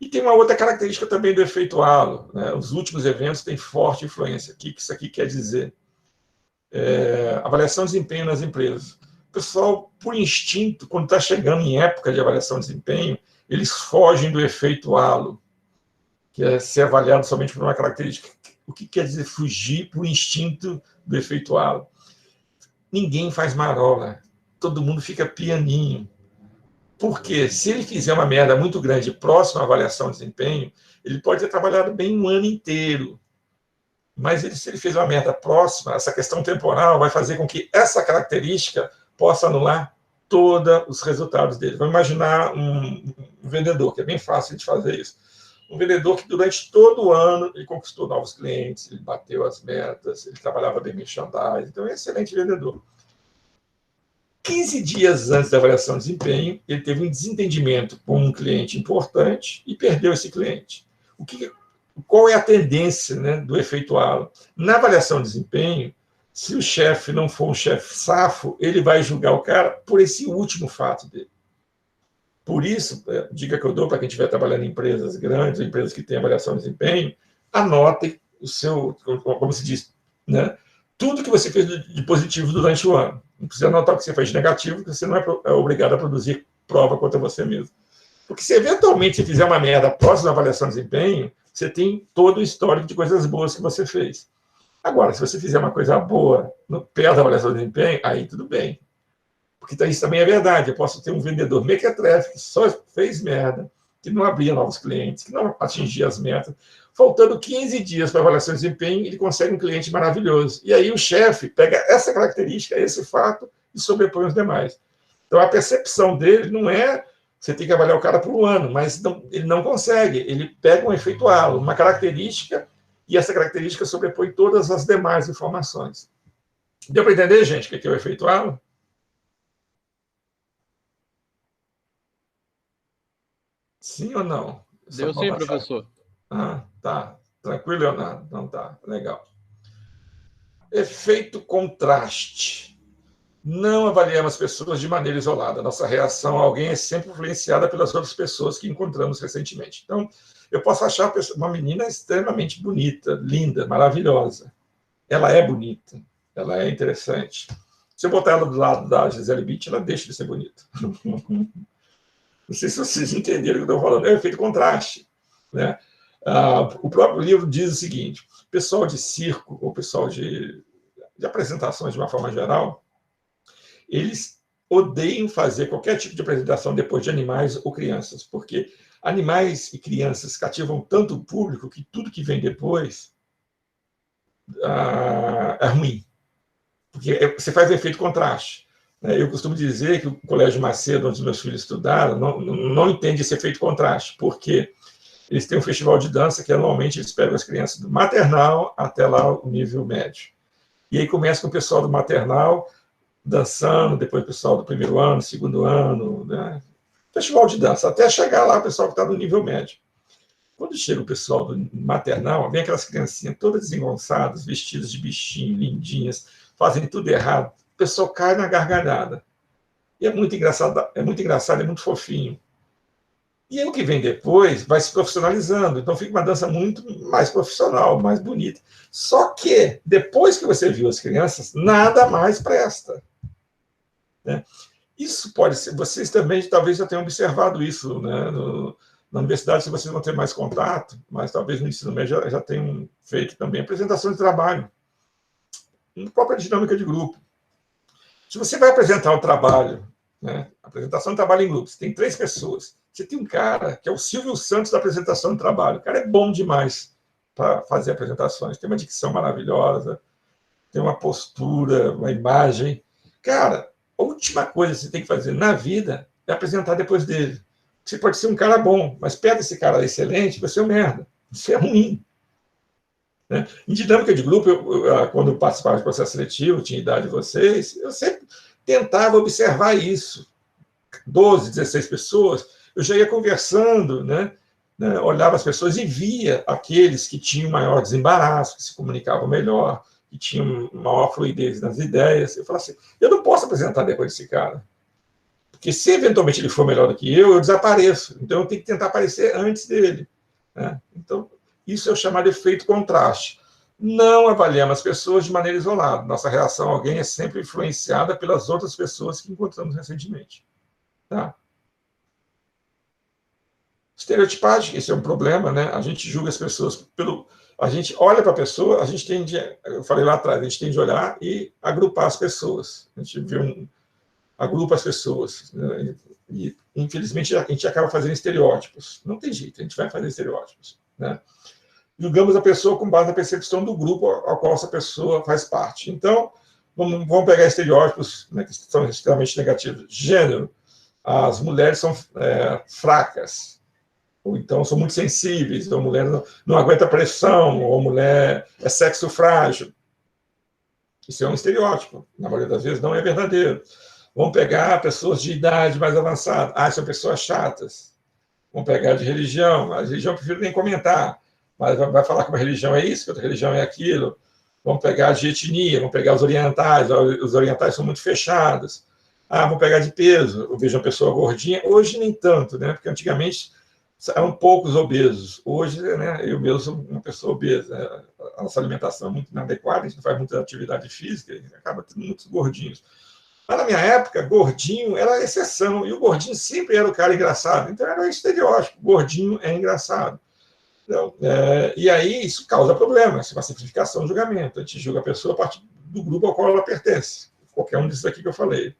E tem uma outra característica também do efeito halo. Né? Os últimos eventos têm forte influência. O que isso aqui quer dizer? Avaliação de desempenho nas empresas. O pessoal, por instinto, quando está chegando em época de avaliação de desempenho, eles fogem do efeito halo, que é ser avaliado somente por uma característica. O que quer dizer fugir por instinto do efeito halo? Ninguém faz marola, todo mundo fica pianinho. Porque se ele fizer uma merda muito grande próximo à avaliação de desempenho, ele pode ter trabalhado bem um ano inteiro. Mas se ele fez uma merda próxima, essa questão temporal vai fazer com que essa característica possa anular todos os resultados dele. Vamos imaginar um vendedor, que é bem fácil de fazer isso. Um vendedor que durante todo o ano ele conquistou novos clientes, ele bateu as metas, ele trabalhava bem merchandising, então é um excelente vendedor. 15 dias antes da avaliação de desempenho, ele teve um desentendimento com um cliente importante e perdeu esse cliente. Qual é a tendência, né, do efeito halo? Na avaliação de desempenho, se o chefe não for um chefe safo, ele vai julgar o cara por esse último fato dele. Por isso, dica que eu dou para quem estiver trabalhando em empresas grandes, empresas que têm avaliação de desempenho, anotem o seu, como se diz, né, tudo que você fez de positivo durante o ano. Não precisa anotar o que você fez de negativo, porque você não é obrigado a produzir prova contra você mesmo. Porque se eventualmente você fizer uma merda próxima da avaliação de desempenho, você tem todo o histórico de coisas boas que você fez. Agora, se você fizer uma coisa boa no pé da avaliação de desempenho, aí tudo bem. Porque isso também é verdade. Eu posso ter um vendedor mequetrefe que só fez merda, que não abria novos clientes, que não atingia as metas. Faltando 15 dias para avaliação de desempenho, ele consegue um cliente maravilhoso. E aí o chefe pega essa característica, esse fato, e sobrepõe os demais. Então, a percepção dele não é você tem que avaliar o cara por um ano, mas não, ele não consegue. Ele pega um efeito halo, uma característica, e essa característica sobrepõe todas as demais informações. Deu para entender, gente, o que é o efeito halo? Sim ou não? Deu sim, professor. Ah, tá. Tranquilo, Leonardo? Então tá, legal. Efeito contraste. Não avaliamos as pessoas de maneira isolada. Nossa reação a alguém é sempre influenciada pelas outras pessoas que encontramos recentemente. Então, eu posso achar uma menina extremamente bonita, linda, maravilhosa. Ela é bonita, ela é interessante. Se eu botar ela do lado da Gisele Bündchen, ela deixa de ser bonita. Não sei se vocês entenderam o que eu estou falando. É o efeito contraste, né? O próprio livro diz o seguinte: o pessoal de circo, ou pessoal de apresentações de uma forma geral, eles odeiam fazer qualquer tipo de apresentação depois de animais ou crianças, porque animais e crianças cativam tanto o público que tudo que vem depois é ruim, porque você faz efeito contraste. Eu costumo dizer que o Colégio Macedo, onde meus filhos estudaram, não entende esse efeito contraste, porque eles têm um festival de dança que anualmente eles pegam as crianças do maternal até lá o nível médio. E aí começa com o pessoal do maternal dançando, depois o pessoal do primeiro ano, segundo ano, né? Festival de dança, até chegar lá o pessoal que está no nível médio. Quando chega o pessoal do maternal, vem aquelas criancinhas todas desengonçadas, vestidas de bichinho, lindinhas, fazem tudo errado. O pessoal cai na gargalhada. E é muito engraçado, é muito fofinho. E aí, o que vem depois vai se profissionalizando. Então, fica uma dança muito mais profissional, mais bonita. Só que, depois que você viu as crianças, nada mais presta. Né? Isso pode ser... Vocês também talvez já tenham observado isso, né? Na universidade, se vocês vão ter mais contato, mas talvez no ensino médio já tenham feito também apresentação de trabalho, na própria dinâmica de grupo. Se você vai apresentar o trabalho, né? Apresentação de trabalho em grupo, você tem 3 pessoas. Você tem um cara que é o Silvio Santos da apresentação de trabalho. O cara é bom demais para fazer apresentações. Tem uma dicção maravilhosa, tem uma postura, uma imagem. Cara, a última coisa que você tem que fazer na vida é apresentar depois dele. Você pode ser um cara bom, mas perto desse cara excelente, você é um merda. Você é ruim. Né? Em dinâmica de grupo, quando eu participava de processo seletivo, tinha idade de vocês, eu sempre tentava observar isso. 12, 16 pessoas, eu já ia conversando, né? Olhava as pessoas e via aqueles que tinham maior desembaraço, que se comunicavam melhor, que tinham maior fluidez nas ideias. Eu falava assim, eu não posso apresentar depois desse cara. Porque se eventualmente ele for melhor do que eu desapareço. Então eu tenho que tentar aparecer antes dele. Né? Então, isso é o chamado efeito contraste. Não avaliamos as pessoas de maneira isolada. Nossa reação a alguém é sempre influenciada pelas outras pessoas que encontramos recentemente. Tá? Estereotipagem, esse é um problema, né? A gente julga as pessoas pelo... A gente olha para a pessoa, a gente tende, eu falei lá atrás, a gente tende a olhar e agrupar as pessoas. A gente vê agrupa as pessoas. Né? E, infelizmente, a gente acaba fazendo estereótipos. Não tem jeito, a gente vai fazer estereótipos. Né? Julgamos a pessoa com base na percepção do grupo ao qual essa pessoa faz parte. Então, vamos pegar estereótipos, né, que são extremamente negativos. Gênero. As mulheres são fracas, ou então são muito sensíveis, ou a mulher não aguenta pressão, ou a mulher é sexo frágil. Isso é um estereótipo. Na maioria das vezes não é verdadeiro. Vamos pegar pessoas de idade mais avançada. São pessoas chatas. Vamos pegar de religião. A religião eu prefiro nem comentar. Mas vai falar que uma religião é isso, que outra religião é aquilo. Vamos pegar de etnia, vamos pegar os orientais. Os orientais são muito fechados. Vamos pegar de peso. Eu vejo uma pessoa gordinha. Hoje nem tanto, né? Porque antigamente eram poucos obesos. Hoje, né, eu mesmo sou uma pessoa obesa. A nossa alimentação é muito inadequada, a gente não faz muita atividade física, a gente acaba tendo muitos gordinhos. Mas na minha época, gordinho era a exceção, e o gordinho sempre era o cara engraçado. Então era um estereótipo, gordinho é engraçado. Então, e aí isso causa problemas, uma simplificação do julgamento. A gente julga a pessoa a partir do grupo ao qual ela pertence. Qualquer um desses aqui que eu falei.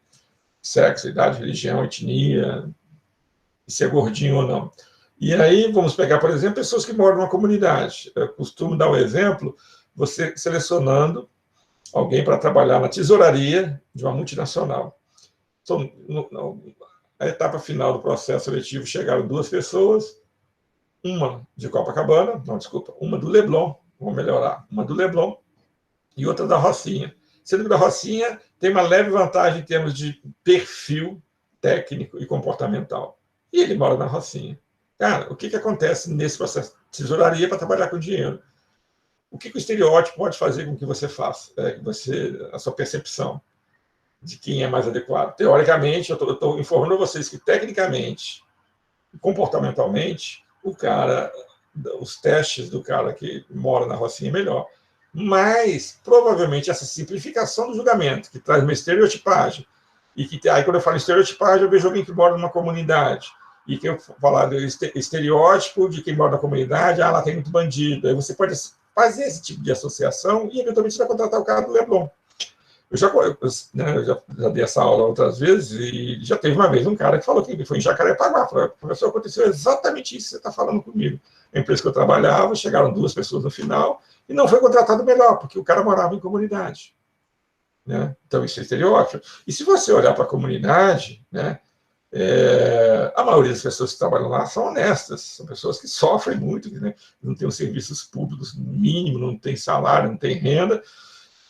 Sexo, idade, religião, etnia, se é gordinho ou não. E aí vamos pegar, por exemplo, pessoas que moram numa comunidade. Eu costumo dar um exemplo, você selecionando alguém para trabalhar na tesouraria de uma multinacional. Então, a etapa final do processo seletivo chegaram 2 pessoas, uma de Copacabana, não, desculpa, uma do Leblon, vamos melhorar, uma do Leblon e outra da Rocinha. Sendo que da Rocinha tem uma leve vantagem em termos de perfil técnico e comportamental. E ele mora na Rocinha. Cara, o que acontece nesse processo? Tesouraria para trabalhar com dinheiro. O que o estereótipo pode fazer com que você faça? A sua percepção de quem é mais adequado. Teoricamente, eu estou informando vocês que, tecnicamente, comportamentalmente, os testes do cara que mora na Rocinha é melhor. Mas, provavelmente, essa simplificação do julgamento, que traz uma estereotipagem, e que aí, quando eu falo estereotipagem, eu vejo alguém que mora numa comunidade, e que eu falar do estereótipo de quem mora na comunidade, lá tem muito bandido. Aí você pode fazer esse tipo de associação e, eventualmente, você vai contratar o cara do Leblon. Eu já dei essa aula outras vezes e já teve uma vez um cara que falou que foi em Jacarepaguá. Falou, professor, aconteceu exatamente isso que você está falando comigo. A empresa que eu trabalhava, chegaram 2 pessoas no final e não foi contratado melhor, porque o cara morava em comunidade. Né? Então, isso é estereótipo. E se você olhar para a comunidade, né, a maioria das pessoas que trabalham lá são honestas, são pessoas que sofrem muito, né, não têm os serviços públicos mínimos, não têm salário, não têm renda,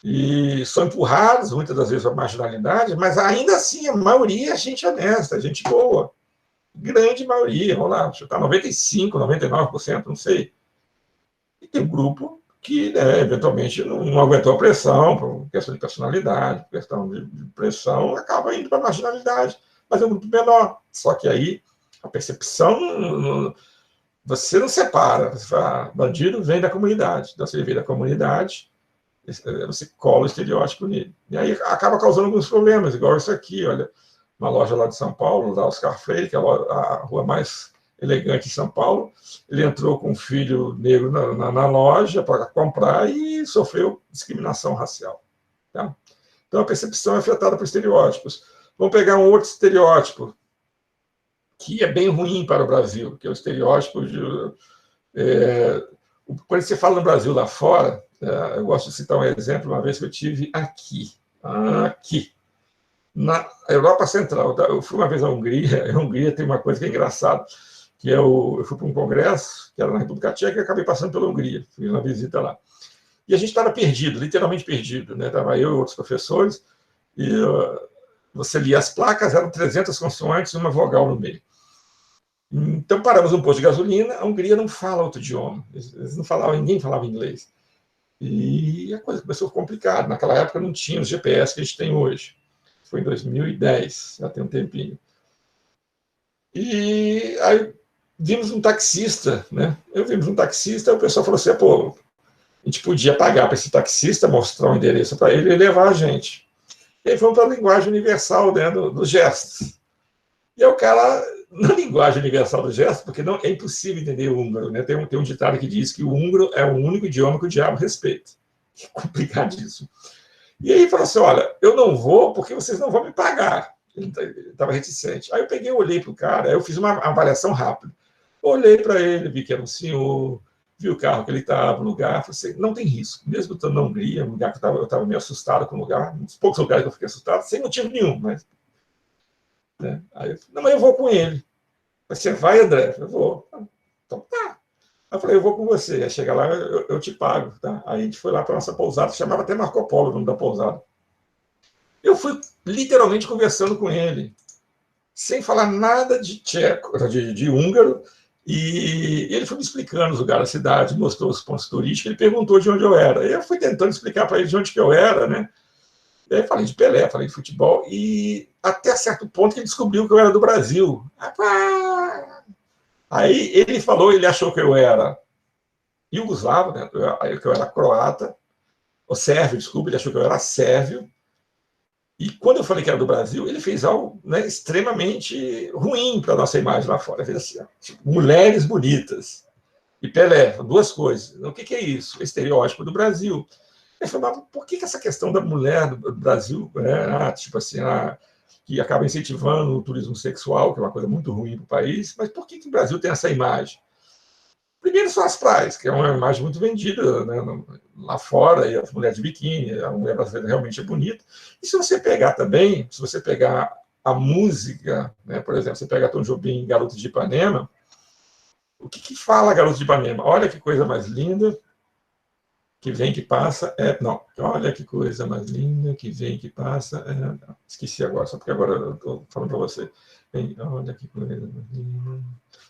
e são empurrados, muitas das vezes, para a marginalidade, mas ainda assim, a maioria é gente honesta, gente boa. Grande maioria, vamos lá, chutar 95%, 99%, não sei. E tem um grupo que, né, eventualmente, não aguentou a pressão, por questão de personalidade, por questão de pressão, acaba indo para a marginalidade. Mas é um grupo menor. Só que aí a percepção, você não separa. Você fala, bandido vem da comunidade. Então, se ele vem da comunidade, você cola o estereótipo nele. E aí acaba causando alguns problemas, igual isso aqui, olha, uma loja lá de São Paulo, da Oscar Freire, que é a rua mais elegante de São Paulo. Ele entrou com um filho negro na loja para comprar e sofreu discriminação racial. Tá? Então, a percepção é afetada por estereótipos. Vamos pegar um outro estereótipo, que é bem ruim para o Brasil, que é o estereótipo de... quando você fala no Brasil lá fora, eu gosto de citar um exemplo, uma vez que eu tive aqui, na Europa Central. Eu fui uma vez à Hungria, a Hungria tem uma coisa que é engraçada, que eu fui para um congresso, que era na República Tcheca, e acabei passando pela Hungria, fiz uma visita lá. E a gente estava perdido, literalmente perdido, né? Estava eu e outros professores, e você lia as placas, eram 300 consoantes e uma vogal no meio. Então, paramos num posto de gasolina, a Hungria não fala outro idioma, eles não falavam, ninguém falava inglês. E a coisa começou a ficar complicada. Naquela época não tinha os GPS que a gente tem hoje. Foi em 2010, já tem um tempinho. E aí vimos um taxista, né? Vimos um taxista, e o pessoal falou assim, pô, a gente podia pagar para esse taxista, mostrar um endereço para ele e levar a gente. E aí fomos para a linguagem universal, né, dos gestos. E aí o cara, na linguagem universal dos gestos, porque não, é impossível entender o húngaro, né? Tem um ditado que diz que o húngaro é o único idioma que o diabo respeita. É complicadíssimo. E aí falou assim, olha, eu não vou porque vocês não vão me pagar. Ele estava reticente. Aí eu peguei, olhei para o cara, eu fiz uma avaliação rápida. Olhei para ele, vi que era um senhor, vi o carro que ele estava, o lugar, falei assim, não tem risco. Mesmo estando na Hungria, um lugar que eu estava meio assustado com o lugar, uns poucos lugares que eu fiquei assustado, sem motivo nenhum, mas... Né? Aí eu falei, não, mas eu vou com ele. Você vai, André? Eu vou. Então tá. Eu falei, eu vou com você. Aí chega lá, eu te pago. Tá? Aí a gente foi lá para a nossa pousada, chamava até Marco Polo o nome da pousada. Eu fui literalmente conversando com ele, sem falar nada de tcheco, de húngaro, e ele foi me explicando os lugares da cidade, mostrou os pontos turísticos, ele perguntou de onde eu era. Eu fui tentando explicar para ele de onde que eu era, né? E aí falei de Pelé, falei de futebol, e até certo ponto ele descobriu que eu era do Brasil. Aí ele falou, ele achou que eu era iugoslavo, né? Que eu era croata, ou sérvio, desculpa, ele achou que eu era sérvio, E quando eu falei que era do Brasil, ele fez algo, né, extremamente ruim para a nossa imagem lá fora. Ele fez assim, ó, tipo, mulheres bonitas e Pelé, duas coisas. O que é isso? O estereótipo do Brasil. Ele falou, mas por que essa questão da mulher do Brasil, né, tipo assim, que acaba incentivando o turismo sexual, que é uma coisa muito ruim para o país, mas por que o Brasil tem essa imagem? Primeiro são as praias, que é uma imagem muito vendida, né, lá fora, e as mulheres de biquíni, a mulher brasileira realmente é bonita. E se você pegar também, se você pegar a música, né, por exemplo, você pega Tom Jobim, Garoto de Ipanema, o que fala Garoto de Ipanema? Olha que coisa mais linda, que vem, que passa, não, olha que coisa mais linda, que vem, que passa, esqueci agora, só porque agora eu estou falando para você. Olha que coisa mais linda.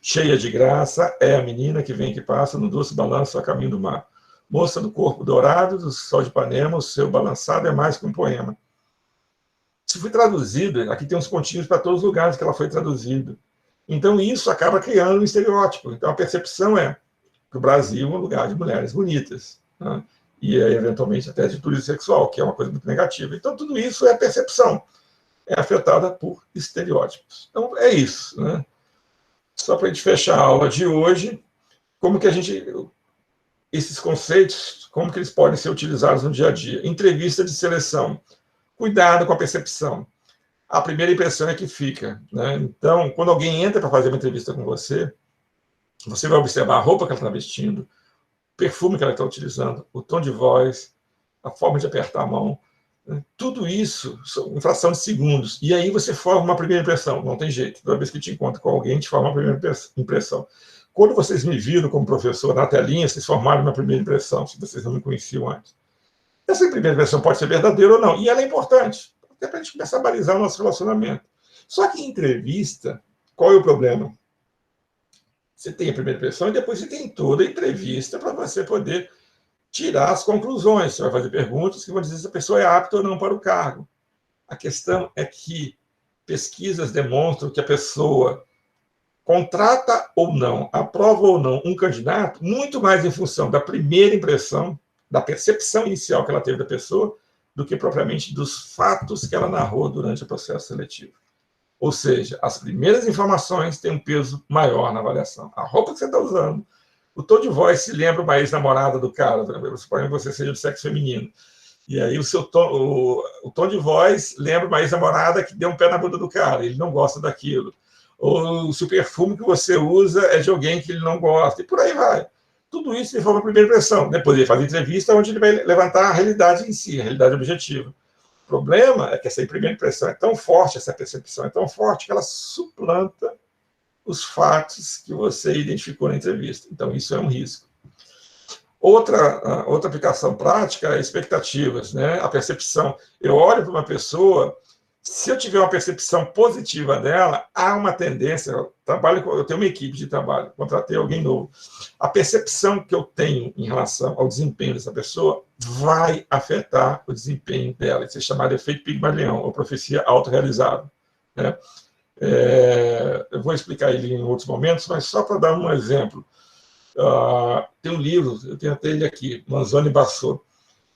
Cheia de graça, é a menina que vem, que passa, no doce balanço a caminho do mar. Moça do corpo dourado, do sol de Ipanema, o seu balançado é mais que um poema. Se foi traduzido, aqui tem uns pontinhos para todos os lugares que ela foi traduzida. Então, isso acaba criando um estereótipo. Então, a percepção é que o Brasil é um lugar de mulheres bonitas, né? E, eventualmente, até de turismo sexual, que é uma coisa muito negativa. Então, tudo isso é percepção, é afetada por estereótipos. Então, é isso, né? Só para a gente fechar a aula de hoje, como que esses conceitos, como que eles podem ser utilizados no dia a dia? Entrevista de seleção. Cuidado com a percepção. A primeira impressão é que fica, né? Então, quando alguém entra para fazer uma entrevista com você, você vai observar a roupa que ela está vestindo, o perfume que ela está utilizando, o tom de voz, a forma de apertar a mão, né? Tudo isso em fração de segundos. E aí você forma uma primeira impressão. Não tem jeito. Toda vez que te encontra com alguém, te forma uma primeira impressão. Quando vocês me viram como professor na telinha, vocês formaram uma primeira impressão, se vocês não me conheciam antes. Essa primeira impressão pode ser verdadeira ou não. E ela é importante, até para a gente começar a balizar o nosso relacionamento. Só que em entrevista, qual é o problema? Você tem a primeira impressão e depois você tem toda a entrevista para você poder tirar as conclusões. Você vai fazer perguntas que vão dizer se a pessoa é apta ou não para o cargo. A questão é que pesquisas demonstram que a pessoa contrata ou não, aprova ou não um candidato, muito mais em função da primeira impressão, da percepção inicial que ela teve da pessoa, do que propriamente dos fatos que ela narrou durante o processo seletivo. Ou seja, as primeiras informações têm um peso maior na avaliação. A roupa que você está usando, o tom de voz se lembra uma ex-namorada do cara, suponho que você seja do sexo feminino. E aí o tom de voz lembra uma ex-namorada que deu um pé na bunda do cara, ele não gosta daquilo. Ou se o perfume que você usa é de alguém que ele não gosta, e por aí vai. Tudo isso de forma primeira impressão. Depois ele faz entrevista onde ele vai levantar a realidade em si, a realidade objetiva. O problema é que essa primeira impressão é tão forte, essa percepção é tão forte, que ela suplanta os fatos que você identificou na entrevista. Então, isso é um risco. Outra aplicação prática é expectativas, né? A percepção. Eu olho para uma pessoa, se eu tiver uma percepção positiva dela, há uma tendência. Eu tenho uma equipe de trabalho, contratei alguém novo. A percepção que eu tenho em relação ao desempenho dessa pessoa vai afetar o desempenho dela. Isso é chamado de efeito Pigmalion, ou profecia autorrealizável, né? Eu vou explicar ele em outros momentos, mas só para dar um exemplo. Tem um livro, eu tenho até ele aqui, Manzoni e Bassot.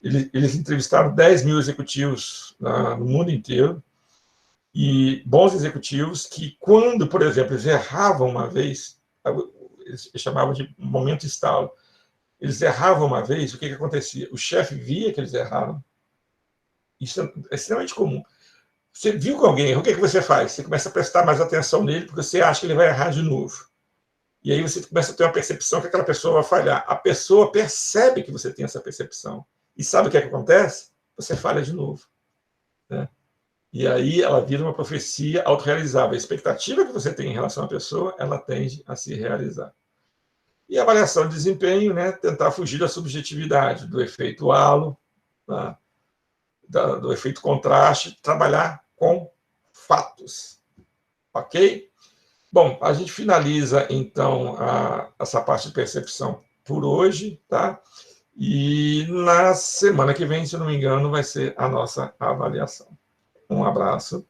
Eles entrevistaram 10 mil executivos no mundo inteiro, e bons executivos que, quando, por exemplo, eles erravam uma vez, eles chamavam de momento estalo, eles erravam uma vez, o que acontecia? O chefe via que eles erraram. Isso é extremamente comum. Você viu com alguém, o que você faz? Você começa a prestar mais atenção nele, porque você acha que ele vai errar de novo. E aí você começa a ter uma percepção que aquela pessoa vai falhar. A pessoa percebe que você tem essa percepção. E sabe o que acontece? Você falha de novo, né? E aí ela vira uma profecia autorrealizável. A expectativa que você tem em relação à pessoa, ela tende a se realizar. E a avaliação de desempenho, né? Tentar fugir da subjetividade, do efeito halo, tá? Do efeito contraste, trabalhar com fatos. Ok? Bom, a gente finaliza, então, essa parte de percepção por hoje, tá? E na semana que vem, se não me engano, vai ser a nossa avaliação. Um abraço.